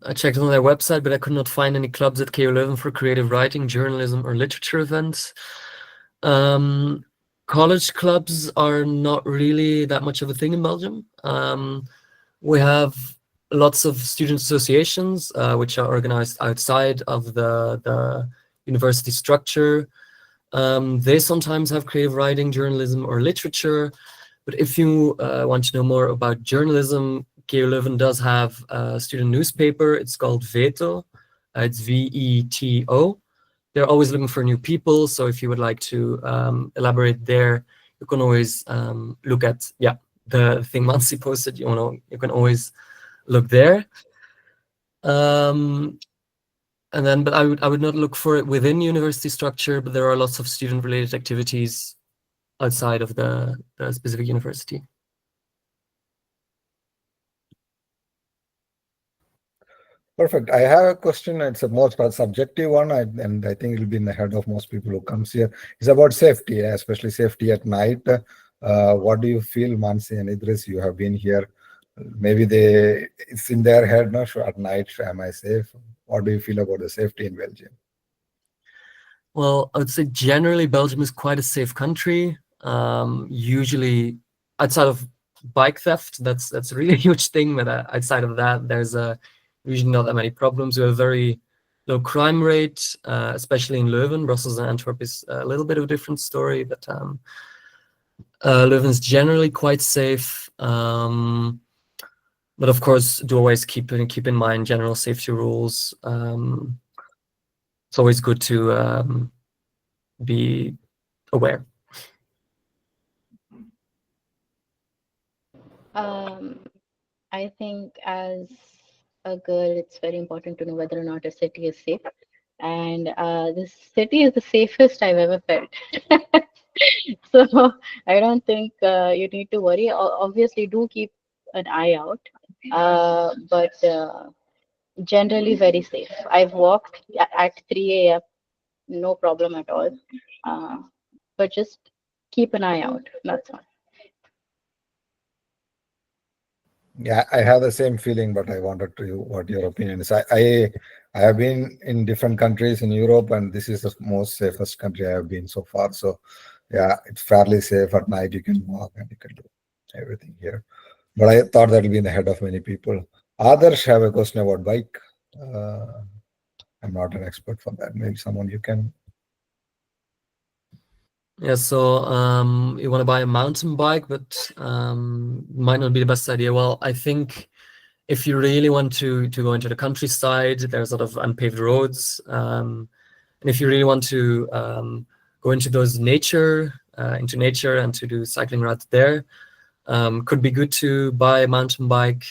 I checked on their website, but I could not find any clubs at KU Leuven for creative writing, journalism, or literature events. College clubs are not really that much of a thing in Belgium. We have lots of student associations, which are organized outside of the university structure. They sometimes have creative writing, journalism, or literature. But if you want to know more about journalism, KU Leuven does have a student newspaper. It's called Veto. It's VETO. They're always looking for new people. So if you would like to elaborate there, you can always look at the thing Mansi posted. You can always look there. And then, but I would not look for it within university structure. But there are lots of student-related activities outside of the specific university. Perfect. I have a question. It's a more subjective one, and I think it'll be in the head of most people who comes here. It's about safety, especially safety at night. What do you feel, Mansi and Idris? You have been here. Maybe it's in their head, no? At night, am I safe? What do you feel about the safety in Belgium? Well, I would say generally Belgium is quite a safe country. Usually, outside of bike theft, that's a really huge thing. But outside of that, there's usually not that many problems. We have a very low crime rate, especially in Leuven. Brussels and Antwerp is a little bit of a different story, but Leuven is generally quite safe. But of course, do always keep in mind general safety rules. It's always good to be aware. I think as a girl, it's very important to know whether or not a city is safe. And this city is the safest I've ever felt. So I don't think you need to worry. Obviously, do keep an eye out, but generally very safe. I've walked at 3 a.m., no problem at all. But just keep an eye out. That's all. Yeah, I have the same feeling, but I wanted to what your opinion is. I have been in different countries in Europe, and this is the most safest country I have been so far. So, yeah, it's fairly safe at night. You can walk and you can do everything here. But I thought that will be in the head of many people. Others have a question about bike. I'm not an expert for that. Maybe someone you can. Yeah, so you want to buy a mountain bike, but might not be the best idea. Well, I think if you really want to go into the countryside, there's a lot of unpaved roads. And if you really want to go into nature and to do cycling routes there. Could be good to buy a mountain bike.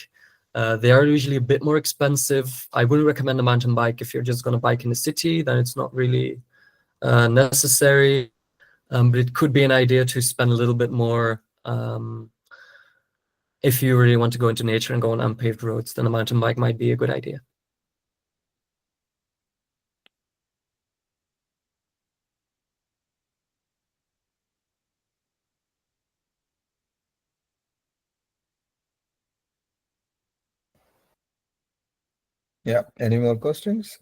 They are usually a bit more expensive. I wouldn't recommend a mountain bike if you're just going to bike in the city. Then it's not really necessary. But it could be an idea to spend a little bit more if you really want to go into nature and go on unpaved roads. Then a mountain bike might be a good idea. Yeah. Any more questions?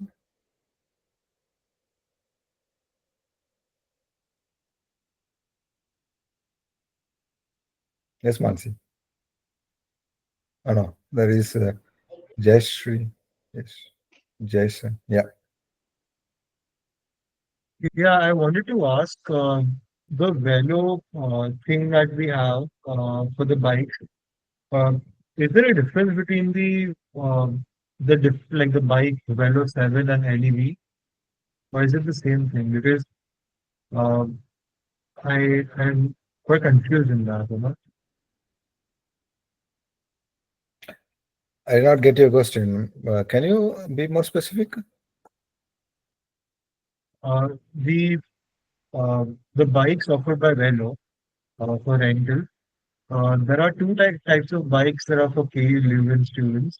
Yes, Mansi. Oh no, there is Jayashree. Yes, Jason. Yeah. Yeah, I wanted to ask the Velo thing that we have for the bike. Uh, is there a difference between like the bike Velo 7 and NEV, or is it the same thing? Because um, I am quite confused in that, you know. I did not get your question. Can you be more specific? Uh, the the bikes offered by Velo for rental. There are two types of bikes that are for KU Leuven students.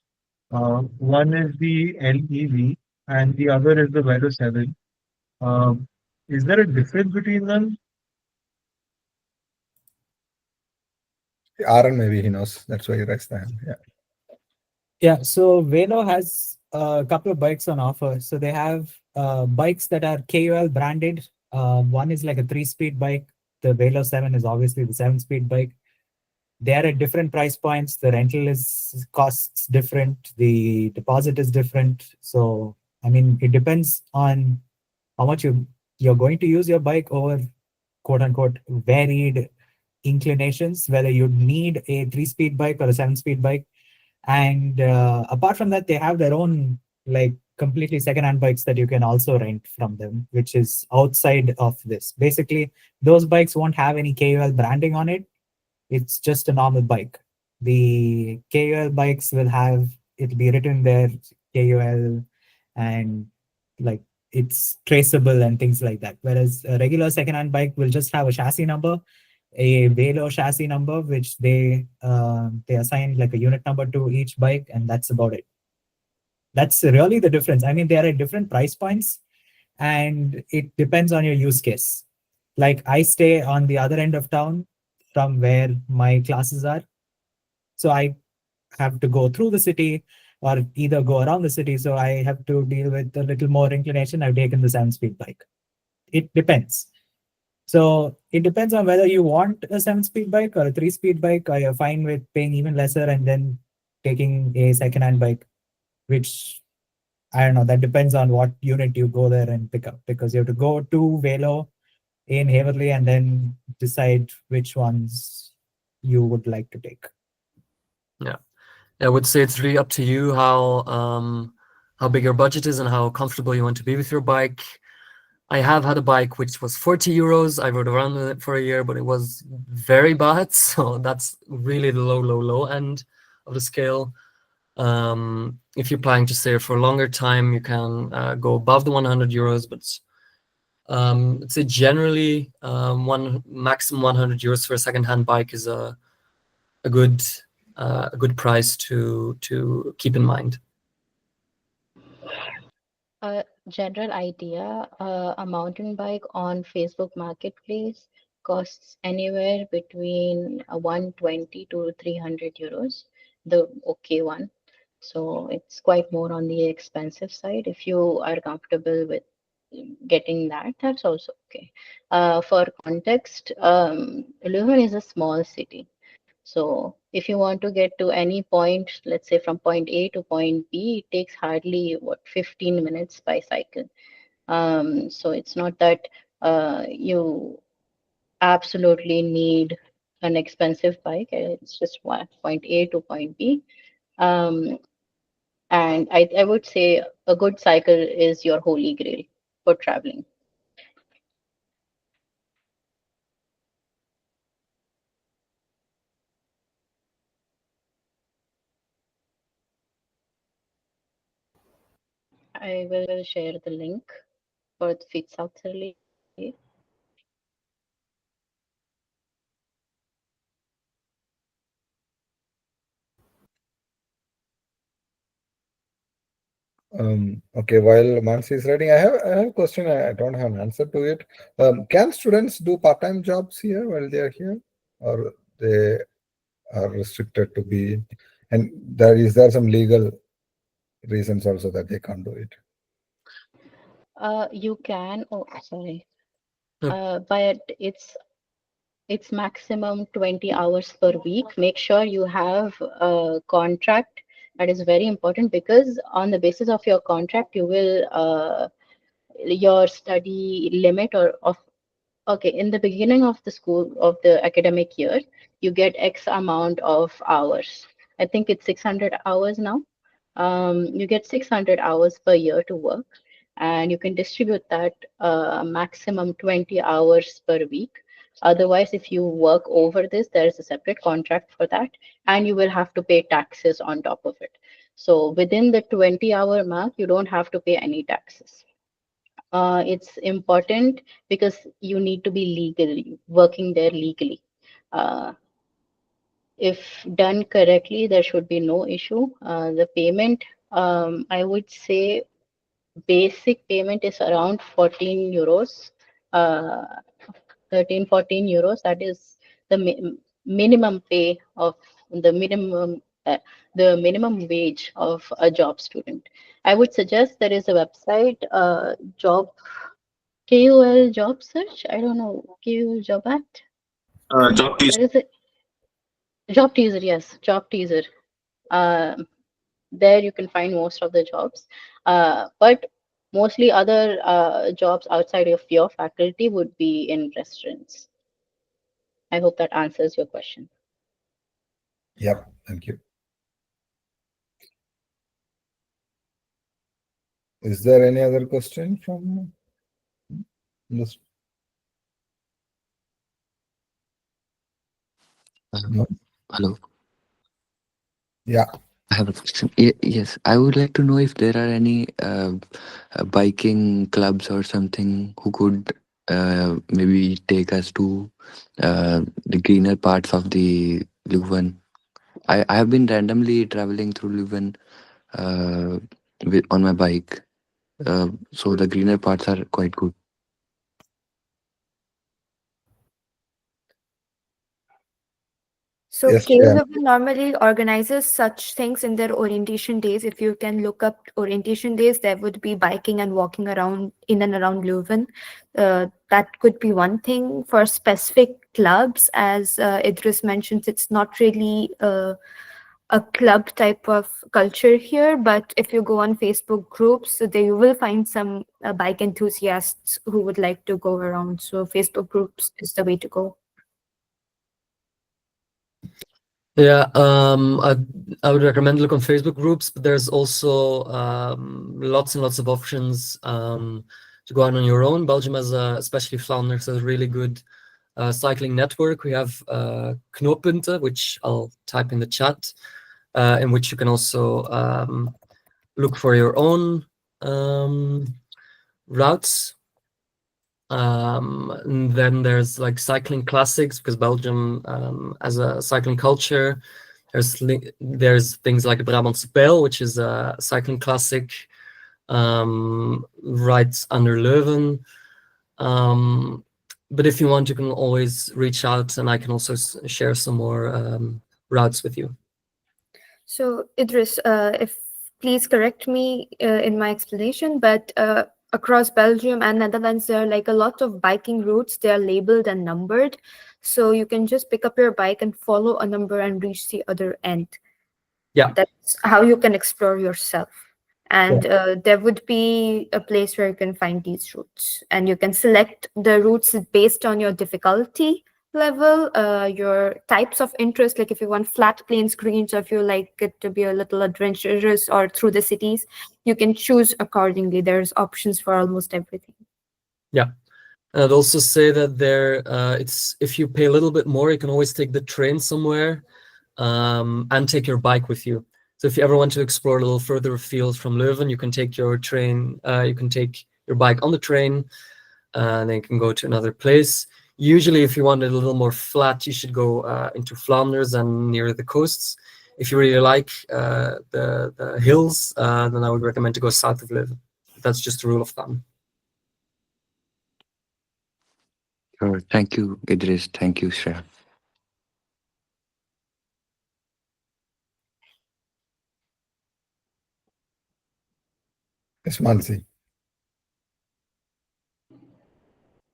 One is the LEV and the other is the Velo 7. Um, is there a difference between them? Aaron, maybe he knows. That's why he raised the hand. Yeah. Yeah, so Velo has a couple of bikes on offer. So they have bikes that are KUL branded. One is like a 3-speed bike. The Velo 7 is obviously the 7-speed bike. They are at different price points. The rental is costs different. The deposit is different. So I mean, it depends on how much you're going to use your bike over quote unquote varied inclinations, whether you need a 3-speed bike or a 7-speed bike. And apart from that, they have their own like completely secondhand bikes that you can also rent from them, which is outside of this. Basically, those bikes won't have any KUL branding on it. It's just a normal bike. The KUL bikes will have it'll be written there KUL and like it's traceable and things like that. Whereas a regular secondhand bike will just have a chassis number, a Velo chassis number, which they assign like a unit number to each bike, and that's about it. That's really the difference. I mean, they are at different price points, and it depends on your use case. Like I stay on the other end of town from where my classes are, so I have to go through the city or either go around the city. So I have to deal with a little more inclination. I've taken the 7-speed bike. It depends. So it depends on whether you want a 7-speed bike or a 3-speed bike, or you're fine with paying even lesser and then taking a second-hand bike, which I don't know. That depends on what unit you go there and pick up, because you have to go to Velo in Haverly and then decide which ones you would like to take. Yeah, I would say it's really up to you how big your budget is and how comfortable you want to be with your bike. I have had a bike which was 40 euros. I rode around with it for a year, but it was very bad. So that's really the low end of the scale. If you're planning to stay for a longer time, you can go above the 100 euros, but I'd say generally one maximum 100 euros for a second-hand bike is a good price to keep in mind. A general idea, a mountain bike on Facebook Marketplace costs anywhere between 120 to 300 euros, the okay one. So it's quite more on the expensive side. If you are comfortable with getting that, that's also okay. For context, Leuven is a small city. So if you want to get to any point, let's say from point A to point B, it takes hardly 15 minutes by cycle. So it's not that you absolutely need an expensive bike. It's just point A to point B. And I would say a good cycle is your holy grail for traveling. I will share the link for the Fit South Surrey. Okay, while Mansi is writing, I have a question. I don't have an answer to it. Can students do part-time jobs here while they are here, or they are restricted to be? And is there some legal reasons also that they can't do it? You can. Oh, sorry. No. But it's maximum 20 hours per week. Make sure you have a contract. That is very important, because on the basis of your contract, you will your study limit or of okay, in the beginning of the school of the academic year, you get X amount of hours. I think it's 600 hours now. You get 600 hours per year to work, and you can distribute that maximum 20 hours per week. Otherwise, if you work over this, there is a separate contract for that, and you will have to pay taxes on top of it. So within the 20-hour mark, you don't have to pay any taxes. It's important because you need to be legally working there legally. If done correctly, there should be no issue. The payment, I would say, basic payment is around 14 euros, 13, 14 euros. That is the minimum pay of the minimum wage of a job student. I would suggest there is a website, job KUL job search. I don't know, KUL job act. Job teaser. There is a job teaser. Yes, job teaser. There you can find most of the jobs, but mostly other jobs outside of your faculty would be in restaurants. I hope that answers your question. Yep, thank you. Is there any other question from this? No? Hello. Yeah. I have a question. Yes, I would like to know if there are any biking clubs or something who could maybe take us to the greener parts of the Leuven. I have been randomly traveling through Leuven on my bike, so the greener parts are quite good. So Yes, KU yeah. Leuven normally organizes such things in their orientation days. If you can look up orientation days, there would be biking and walking around in and around Leuven. That could be one thing. For specific clubs, as Idris mentioned, it's not really a club type of culture here, but if you go on Facebook groups, there you will find some bike enthusiasts who would like to go around. So Facebook groups is the way to go. Yeah, I would recommend look on Facebook groups, but there's also lots and lots of options to go on your own. Belgium has, especially Flanders, has a really good cycling network. We have knooppunten, which I'll type in the chat, in which you can also look for your own routes. And then there's like cycling classics, because Belgium has a cycling culture. There's things like Brabantse Pijl, which is a cycling classic right under Leuven. But if you want, you can always reach out, and I can also share some more routes with you. So Idris, if please correct me in my explanation, but across Belgium and Netherlands, there are like a lot of biking routes. They are labeled and numbered. So you can just pick up your bike and follow a number and reach the other end. Yeah. That's how you can explore yourself. And there would be a place where you can find these routes. And you can select the routes based on your difficulty level, your types of interest, like if you want flat plain screens, or if you like it to be a little adventurous or through the cities, you can choose accordingly. There's options for almost everything. Yeah. I'd also say that there, it's if you pay a little bit more, you can always take the train somewhere and take your bike with you. So if you ever want to explore a little further afield from Leuven, you can take your train, you can take your bike on the train, and then you can go to another place. Usually, if you want it a little more flat, you should go into Flanders and near the coasts. If you really like the hills, then I would recommend to go south of Leuven. That's just a rule of thumb. Sure. Thank you, Idris. Thank you, Shreya. Yes, Mansi.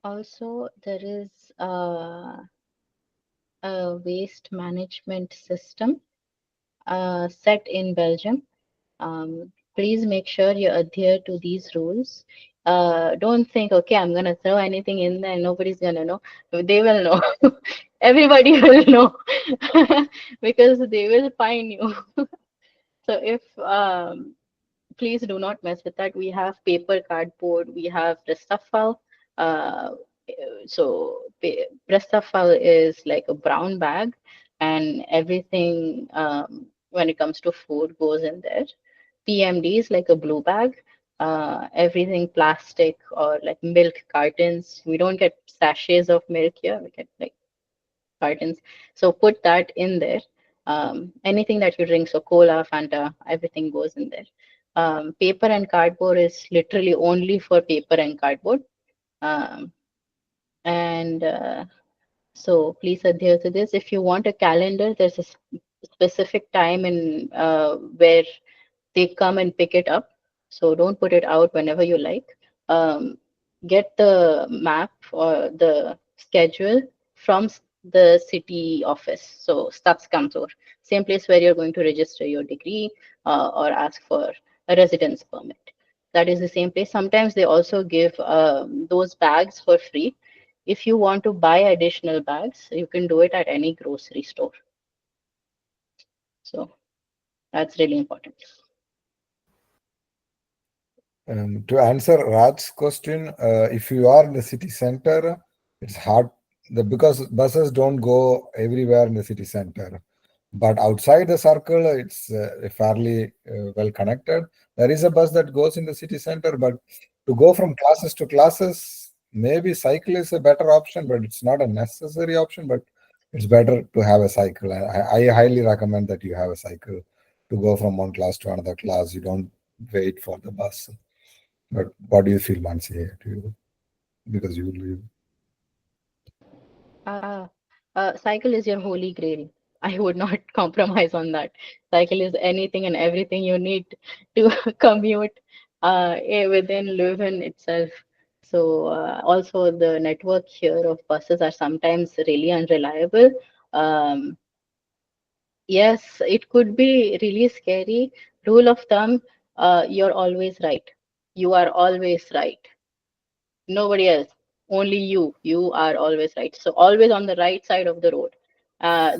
Also, there is a waste management system set in Belgium. Please make sure you adhere to these rules. Don't think, okay, I'm going to throw anything in there and nobody's going to know. They will know. Everybody will know because they will fine you. So if please do not mess with that. We have paper, cardboard, we have Restafel. So Restafel is like a brown bag, and everything when it comes to food goes in there. PMD is like a blue bag. Everything plastic or like milk cartons. We don't get sachets of milk here. We get like cartons. So put that in there. Anything that you drink, so cola, Fanta, everything goes in there. Paper and cardboard is literally only for paper and cardboard. And so please adhere to this. If you want a calendar, there's a specific time in where they come and pick it up. So don't put it out whenever you like. Get the map or the schedule from the city office. So Stadskantor, same place where you're going to register your degree or ask for a residence permit. That is the same place. Sometimes they also give those bags for free. If you want to buy additional bags, you can do it at any grocery store. So that's really important. To answer Raj's question, if you are in the city center, it's hard because buses don't go everywhere in the city center. But outside the circle, it's fairly well connected. There is a bus that goes in the city center, but to go from classes to classes, maybe cycle is a better option, but it's not a necessary option. But it's better to have a cycle. I highly recommend that you have a cycle to go from one class to another class. You don't wait for the bus. But what do you feel, Mansi? Do you, because you live. Cycle is your holy grail. I would not compromise on that. Cycle is anything and everything you need to commute within Leuven itself. So also the network here of buses are sometimes really unreliable. Yes, it could be really scary. Rule of thumb, you're always right. You are always right. Nobody else, only you are always right. So always on the right side of the road,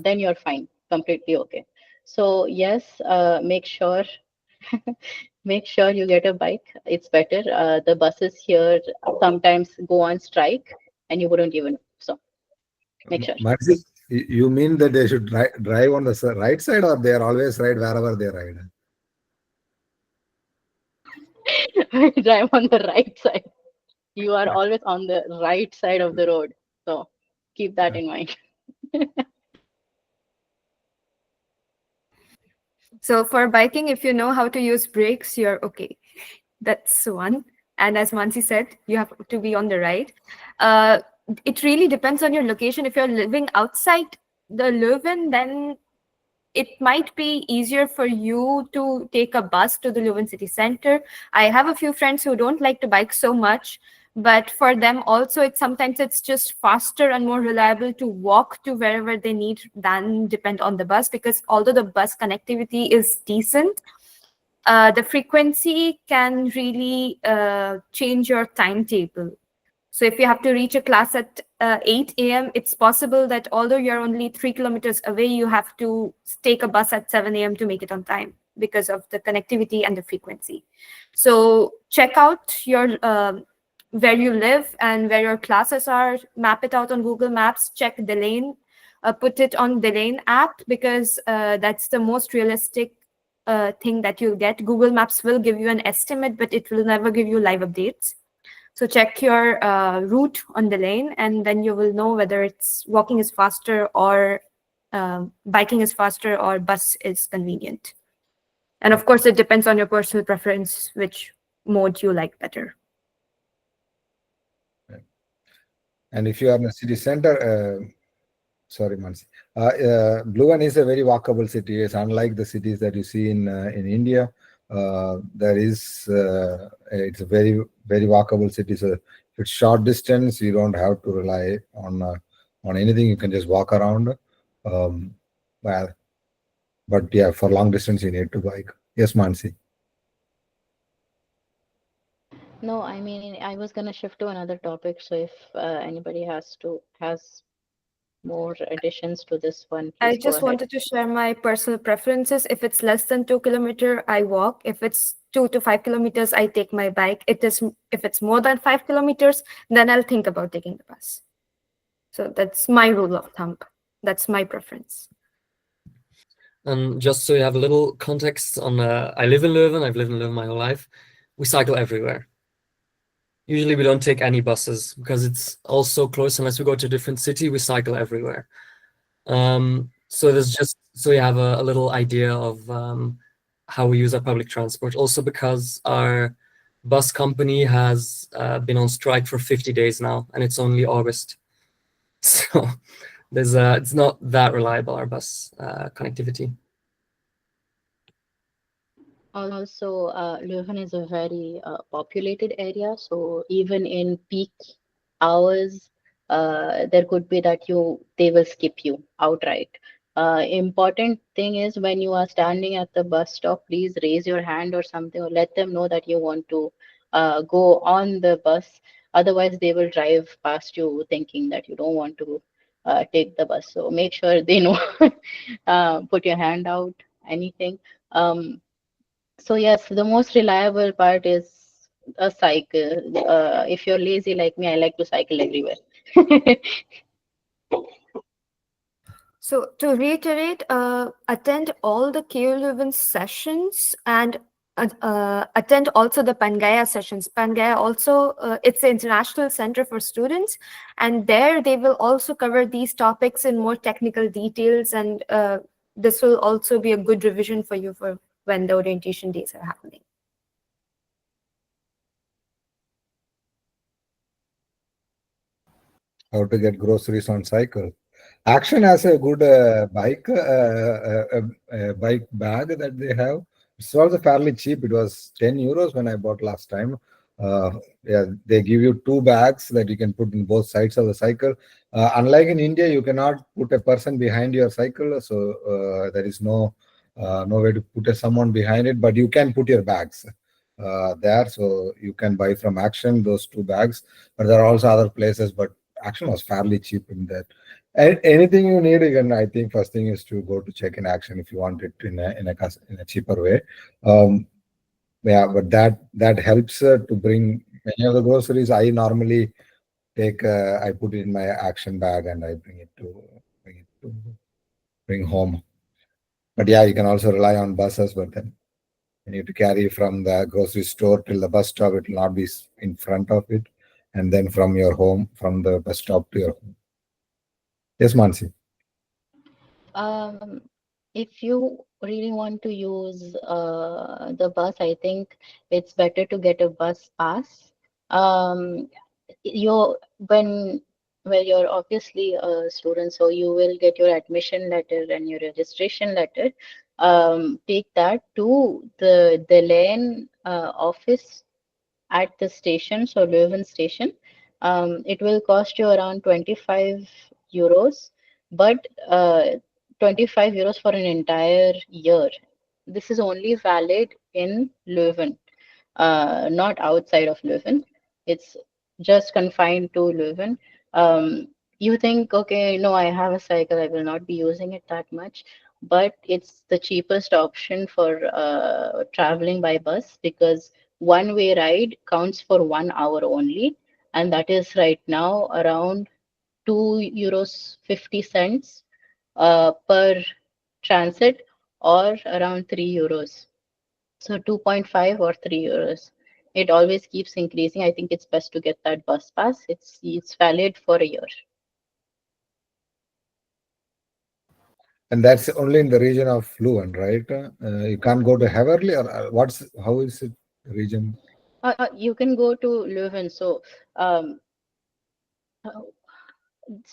then you're fine, completely okay. So yes, make sure make sure you get a bike. It's better. The buses here sometimes go on strike and you wouldn't even know. So make sure. Mansi, you mean that they should drive on the right side, or they are always right wherever they ride? Drive on the right side. You are always on the right side of the road. So keep that in mind. So for biking, if you know how to use brakes, you're okay. That's one. And as Mansi said, you have to be on the right. It really depends on your location. If you're living outside the Leuven, then it might be easier for you to take a bus to the Leuven city center. I have a few friends who don't like to bike so much, but for them also, sometimes it's just faster and more reliable to walk to wherever they need than depend on the bus, because although the bus connectivity is decent, the frequency can really change your timetable. So if you have to reach a class at 8 a.m., it's possible that although you're only 3 kilometers away, you have to take a bus at 7 a.m. to make it on time because of the connectivity and the frequency. So check out your where you live and where your classes are, map it out on Google Maps, check the lane, put it on the lane app, because that's the most realistic thing that you'll get. Google Maps will give you an estimate, but it will never give you live updates. So check your route on the lane, and then you will know whether it's walking is faster or biking is faster or bus is convenient. And of course, it depends on your personal preference, which mode you like better. And if you are in a city center, sorry, Mansi. Leuven is a very walkable city. It's unlike the cities that you see in India. There is it's a very walkable city. So if it's short distance, you don't have to rely on anything. You can just walk around. Well, but yeah, for long distance, you need to bike. Yes, Mansi. No, I mean, I was gonna shift to another topic. So if anybody has more additions to this one, I please go just ahead. wanted to share my personal preferences. If it's less than 2 kilometers, I walk. If it's 2 to 5 kilometers, I take my bike. If it's more than 5 kilometers, then I'll think about taking the bus. So that's my rule of thumb. That's my preference. And just so you have a little context on, I live in Leuven. I've lived in Leuven my whole life. We cycle everywhere. Usually we don't take any buses because it's all so close. Unless we go to a different city, we cycle everywhere. So there's just so you have a little idea of how we use our public transport. Also because our bus company has been on strike for 50 days now, and it's only August. So it's not that reliable, our bus connectivity. Also, Leuven is a very populated area, so even in peak hours, there could be that they will skip you outright. Important thing is when you are standing at the bus stop, please raise your hand or something, or let them know that you want to go on the bus. Otherwise, they will drive past you thinking that you don't want to take the bus. So make sure they know. Put your hand out, anything. So yes, the most reliable part is a cycle. If you're lazy like me, I like to cycle everywhere. So to reiterate, attend all the KU Leuven sessions and attend also the Pangaya sessions. Pangaya also, it's the international center for students, and there they will also cover these topics in more technical details, and this will also be a good revision for you for when the orientation days are happening. How to get groceries on cycle. Action has a good bike bag that they have. It's also fairly cheap. It was 10 euros when I bought last time. Yeah, they give you two bags that you can put in both sides of the cycle. Unlike in India, you cannot put a person behind your cycle, so there is no way to put someone behind it. But you can put your bags there, so you can buy from Action those two bags. But there are also other places, but Action was fairly cheap in that. Anything you need, again, I think first thing is to go to check in Action if you want it in a cheaper way. Yeah, but that helps to bring many of the groceries. I normally I put it in my Action bag and I bring home. But yeah, you can also rely on buses, but then you need to carry from the grocery store till the bus stop. It will not be in front of it, and then from your home, from the bus stop to your home. Yes, Mansi. If you really want to use the bus, I think it's better to get a bus pass. You when well, you're obviously a student, so you will get your admission letter and your registration letter. Take that to the lane office at the station, so Leuven station. It will cost you around 25 euros, but 25 euros for an entire year. This is only valid in Leuven, not outside of Leuven. It's just confined to Leuven. You think, okay, no, I have a cycle, I will not be using it that much, but it's the cheapest option for traveling by bus because one-way ride counts for 1 hour only, and that is right now around 2 euros 50 cents per transit or around 3 euros. So 2.5 or 3 euros. It always keeps increasing. I think it's best to get that bus pass. It's valid for a year. And that's only in the region of Leuven, right? You can't go to Heverly, or how is it region? You can go to Leuven. So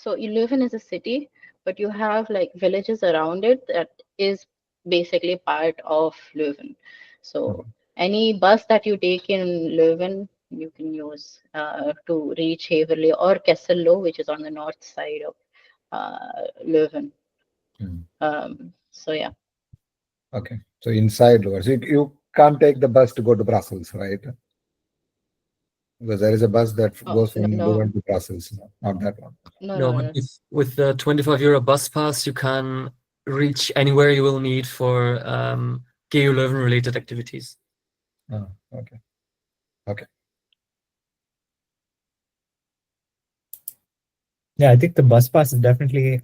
Leuven is a city, but you have like villages around it that is basically part of Leuven. So any bus that you take in Leuven, you can use to reach Haverly or Kessel, which is on the north side of Leuven. So yeah. Okay, so inside Leuven, so you can't take the bus to go to Brussels, right? Because there is a bus that goes from Leuven to Brussels, not that one. No, but with the 25 euro bus pass, you can reach anywhere you will need for KU Leuven related activities. Oh, okay. Okay. Yeah, I think the bus pass is definitely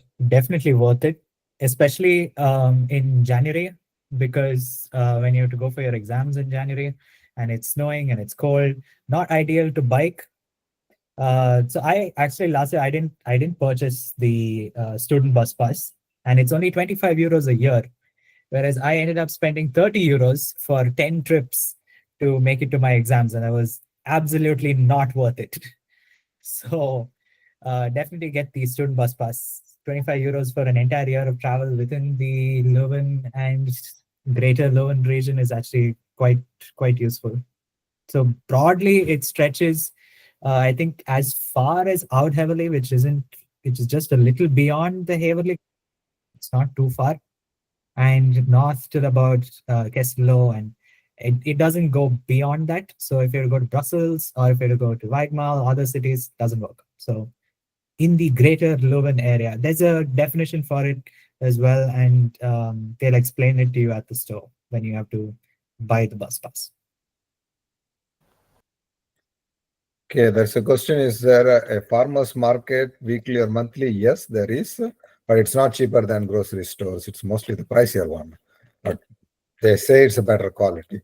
worth it, especially in January, because when you have to go for your exams in January and it's snowing and it's cold, not ideal to bike. So I actually last year I didn't purchase the student bus pass, and it's only 25 euros a year, whereas I ended up spending 30 euros for 10 trips to make it to my exams, and I was absolutely not worth it. So definitely get the student bus pass. 25 euros for an entire year of travel within the Leuven and greater Leuven region is actually quite useful. So broadly, it stretches, I think, as far as out Heverly, which is just a little beyond the Haverly. It's not too far, and north till about Kesselo, and it doesn't go beyond that. So if you go to Brussels or if you go to Weigmalt, other cities, doesn't work. So in the greater Leuven area, there's a definition for it as well, and they'll explain it to you at the store when you have to buy the bus pass. Okay, there's a question. Is there a farmer's market weekly or monthly? Yes, there is, but it's not cheaper than grocery stores. It's mostly the pricier one. But they say it's a better quality.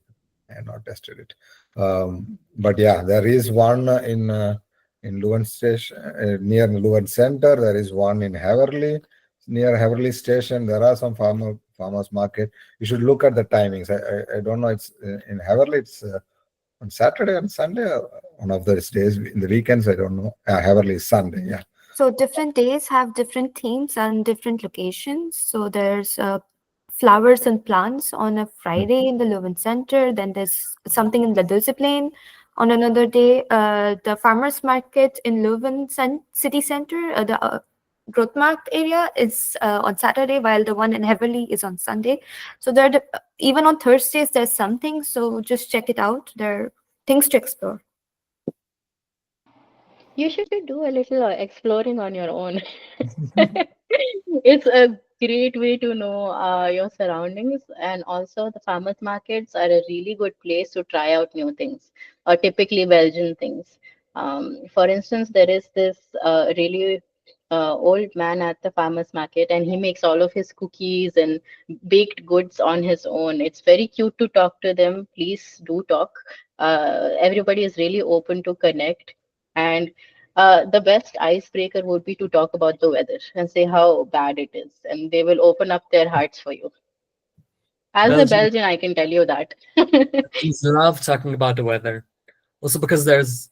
I have not tested it. But yeah, there is one in Leuven station, near Leuven Center. There is one in Heverly, near Heverly Station. There are some farmers market. You should look at the timings. I don't know. It's in Heverly. It's on Saturday and Sunday, one of those days. In the weekends, I don't know. Heverly is Sunday, yeah. So different days have different themes and different locations. So there's flowers and plants on a Friday in the Leuven Center. Then there's something in the Discipline on another day. The farmers market in Leuven city center, the Grootmarkt area is on Saturday, while the one in Heverly is on Sunday. So there, even on Thursdays, there's something. So just check it out. There are things to explore. You should do a little exploring on your own. It's a great way to know your surroundings, and also the farmers markets are a really good place to try out new things, or typically Belgian things. For instance, there is this really old man at the farmers market, and he makes all of his cookies and baked goods on his own. It's very cute to talk to them. Please do talk. Everybody is really open to connect, and the best icebreaker would be to talk about the weather and say how bad it is, and they will open up their hearts for you. As a Belgian, I can tell you that. Belgians love talking about the weather. Also because there's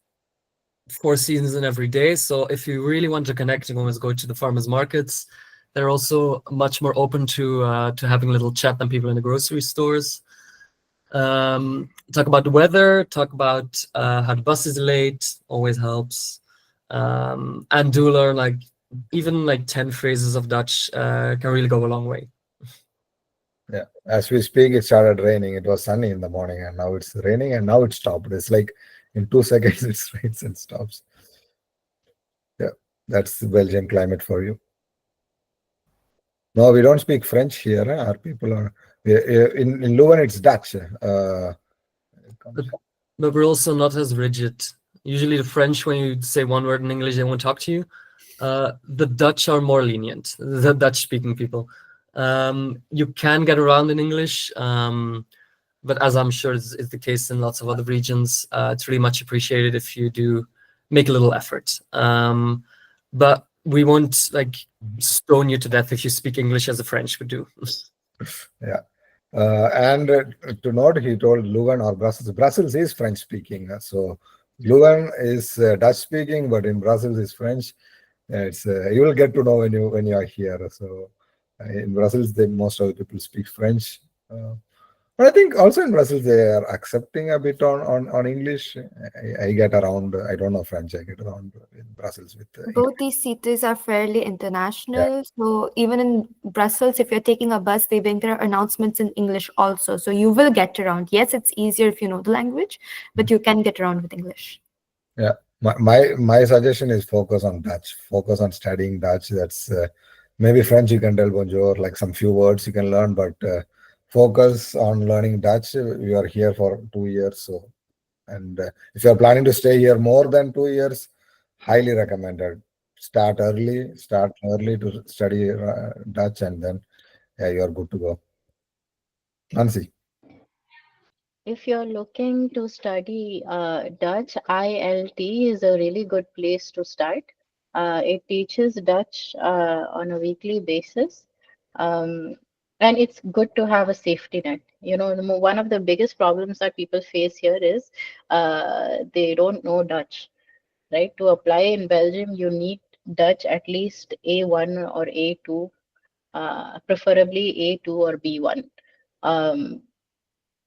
4 seasons in every day. So if you really want to connect, you can always go to the farmers markets. They're also much more open to having a little chat than people in the grocery stores. Talk about the weather, talk about how the bus is late, always helps. And do learn even 10 phrases of Dutch can really go a long way. Yeah, as we speak, it started raining. It was sunny in the morning, and now it's raining, and now it stopped. It's like in 2 seconds it rains and stops. Yeah, that's the Belgian climate for you. No, we don't speak French here. Our people are in Leuven. It's Dutch. But we're also not as rigid. Usually the French, when you say one word in English, they won't talk to you. The Dutch are more lenient, the Dutch-speaking people. You can get around in English, but as I'm sure is the case in lots of other regions, it's really much appreciated if you do make a little effort. But we won't like stone you to death if you speak English as a French would do. Yeah. And to note, he told Leuven or Brussels. Brussels is French speaking. So Leuven is Dutch speaking, but in Brussels is French. It's you will get to know when you are here. So in Brussels, most of the people speak French. But I think also in Brussels they are accepting a bit on English. I get around. I don't know French. I get around in Brussels with Both these cities are fairly international. So even in Brussels, if you're taking a bus, they bring their announcements in English also. So you will get around. Yes, it's easier if you know the language, but you can get around with English. Yeah. My suggestion is focus on Dutch. Focus on studying Dutch. That's maybe French you can tell bonjour, like some few words you can learn, but focus on learning Dutch. You are here for 2 years, so and if you are planning to stay here more than 2 years, highly recommended. Start early to study Dutch, and then you are good to go. Nancy. If you're looking to study Dutch, ILT is a really good place to start. It teaches Dutch on a weekly basis. Um, and it's good to have a safety net. You know, one of the biggest problems that people face here is they don't know Dutch, right? To apply in Belgium, you need Dutch at least A1 or A2, preferably A2 or B1. Um,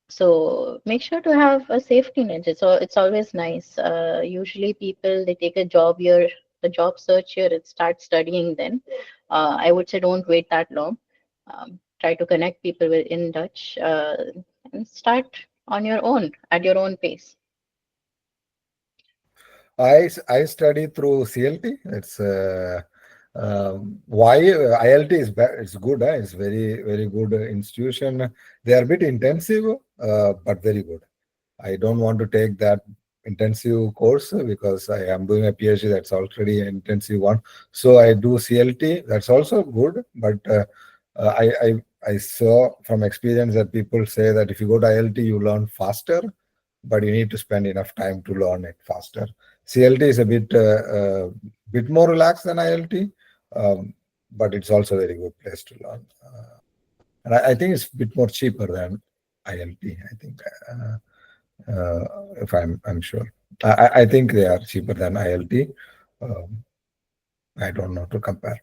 so make sure to have a safety net. It's always nice. Usually people they take a job here, a job search here, and start studying then. I would say don't wait that long. Try to connect people in Dutch and start on your own at your own pace. I study through CLT. It's why ILT is it's good. It's very good institution. They are a bit intensive, but very good. I don't want to take that intensive course because I am doing a PhD that's already an intensive one. So I do CLT. That's also good, but I saw from experience that people say that if you go to ILT, you learn faster, but you need to spend enough time to learn it faster. CLT is a bit more relaxed than ILT, but it's also a very good place to learn. And I think it's a bit more cheaper than ILT. I think, if I'm sure, I think they are cheaper than ILT. I don't know to compare.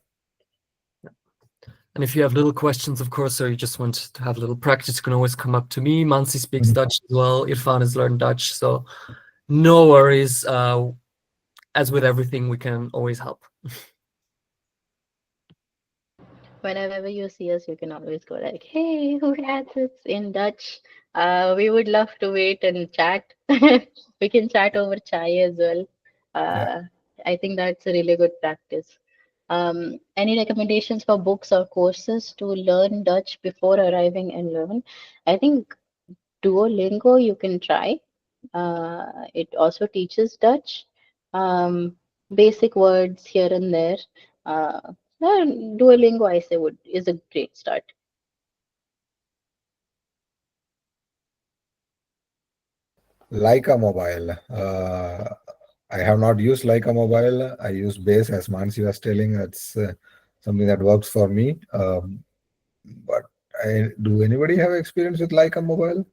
And if you have little questions, of course, or you just want to have a little practice, you can always come up to me. Mansi speaks Dutch as well. Irfan has learned Dutch, so no worries. As with everything, we can always help. Whenever you see us, you can always go like, "Hey, who has this in Dutch?" We would love to wait and chat. We can chat over chai as well. I think that's a really good practice. Any recommendations for books or courses to learn Dutch before arriving in Leuven? I think Duolingo you can try. It also teaches Dutch, basic words here and there. Duolingo, I say, is a great start. Leica Mobile. I have not used Leica Mobile. I use Base, as Mansi was telling. That's something that works for me. But do anybody have experience with Leica Mobile?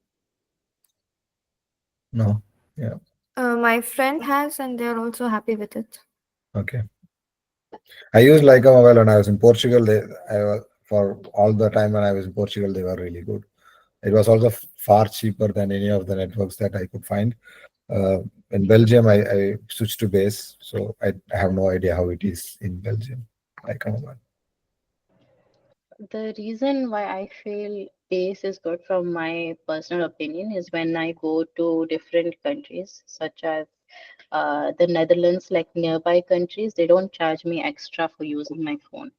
No. Yeah. My friend has, and they're also happy with it. Okay. I used Leica Mobile when I was in Portugal. For all the time when I was in Portugal, they were really good. It was also far cheaper than any of the networks that I could find. In Belgium, I switched to Base, so I have no idea how it is in Belgium. Leica Mobile. The reason why I feel pace is good from my personal opinion is when I go to different countries, such as the Netherlands, like nearby countries, they don't charge me extra for using my phone.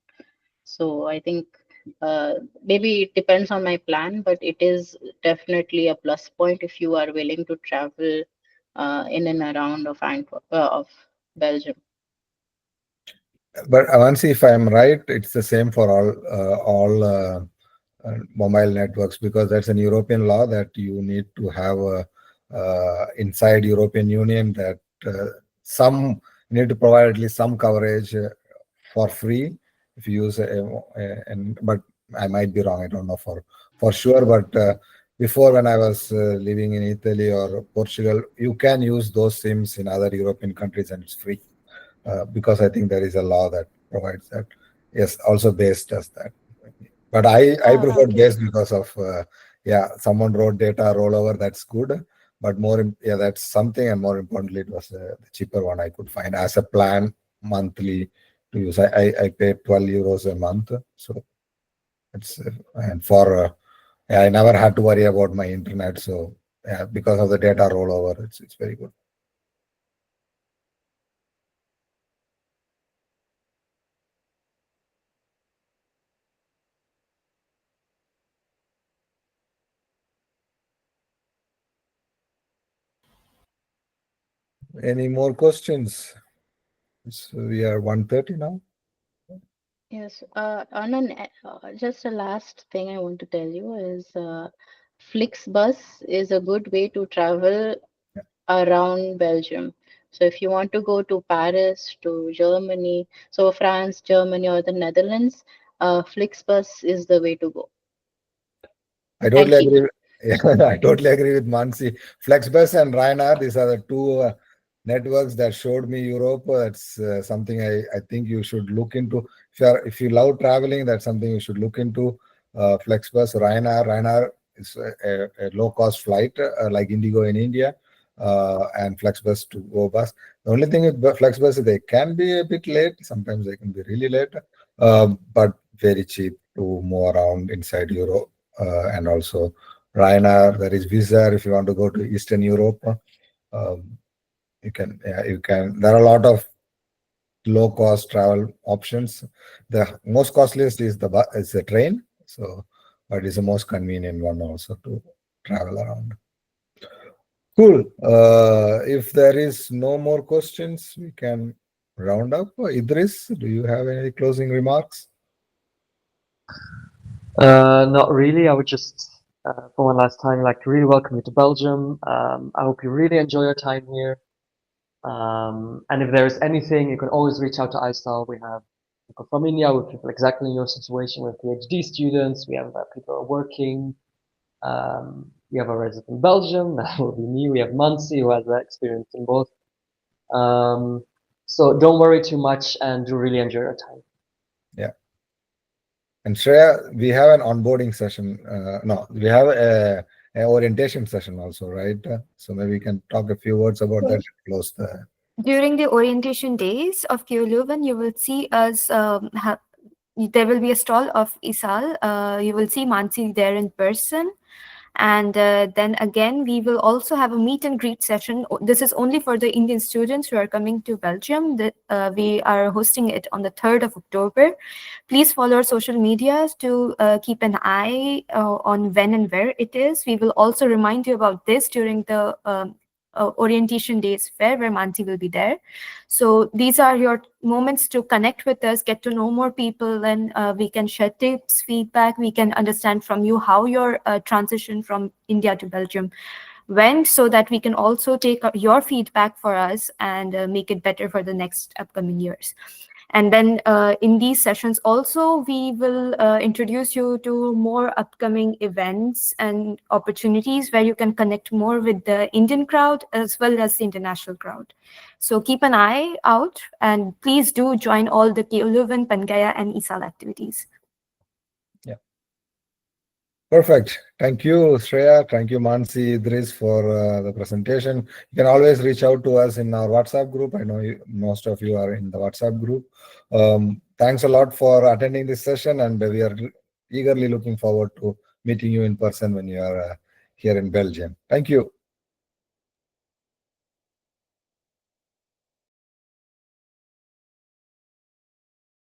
So I think maybe it depends on my plan, but it is definitely a plus point if you are willing to travel in and around of Belgium. But Avansi, if I'm right, it's the same for all mobile networks, because that's an European law that you need to have inside European Union that some you need to provide at least some coverage for free if you use and but I might be wrong. I don't know for sure, but before, when I was living in Italy or Portugal, you can use those SIMs in other European countries and it's free. Because I think there is a law that provides that. Yes, also base does that. But I prefer Okay. base because of someone wrote data rollover. That's good, but that's something, and more importantly, it was the cheaper one I could find as a plan monthly to use. I pay 12 euros a month, so it's and for I never had to worry about my internet. So because of the data rollover, it's very good. Any more questions? We are 1:30 now. Yes. Just a last thing I want to tell you is Flixbus is a good way to travel around Belgium. So if you want to go to Paris, to Germany, so France, Germany, or the Netherlands, Flixbus is the way to go. I totally And cheap. agree. Yeah, I totally agree with Mansi. Flexbus and Ryanair, these are the two networks that showed me Europe. That's something I think you should look into. If you love traveling, that's something you should look into. Flexbus, Ryanair. Ryanair is a low cost flight like Indigo in India, and Flexbus to go bus. The only thing with Flexbus is they can be a bit late. Sometimes they can be really late, but very cheap to move around inside Europe. And also Ryanair, there is Wizz Air if you want to go to Eastern Europe. You can. There are a lot of low cost travel options. The most costliest is the train. So, but it's the most convenient one also to travel around. Cool. If there is no more questions, we can round up. Idris, do you have any closing remarks? Not really. I would just, for one last time, like to really welcome you to Belgium. I hope you really enjoy your time here. And if there's anything, you can always reach out to ISAL. We have people from India, with people exactly in your situation, with PhD students. We have people who are working. We have a resident in Belgium. That will be me. We have Mansi, who has experience in both. So don't worry too much and do really enjoy your time. Yeah. And Shreya, we have an onboarding session. No, we have an orientation session also, right? So maybe we can talk a few words about that. Close the. During the orientation days of Leuven, you will see us. There will be a stall of ISAL. You will see Mansi there in person. And then again, we will also have a meet and greet session. This is only for the Indian students who are coming to Belgium. We are hosting it on the 3rd of October. Please follow our social medias to keep an eye on when and where it is. We will also remind you about this during the orientation days fair, where Mansi will be there. So these are your moments to connect with us, get to know more people, and we can share tips, feedback. We can understand from you how your transition from India to Belgium went, so that we can also take your feedback for us and make it better for the next upcoming years. And then in these sessions also, we will introduce you to more upcoming events and opportunities where you can connect more with the Indian crowd as well as the international crowd. So keep an eye out, and please do join all the Leuven, Pangaya, and ISAL activities. Yeah. Perfect. Thank you, Shreya. Thank you, Mansi, Idris, for the presentation. You can always reach out to us in our WhatsApp group. I know most of you are in the WhatsApp group. Thanks a lot for attending this session, and we are eagerly looking forward to meeting you in person when you are here in Belgium. Thank you.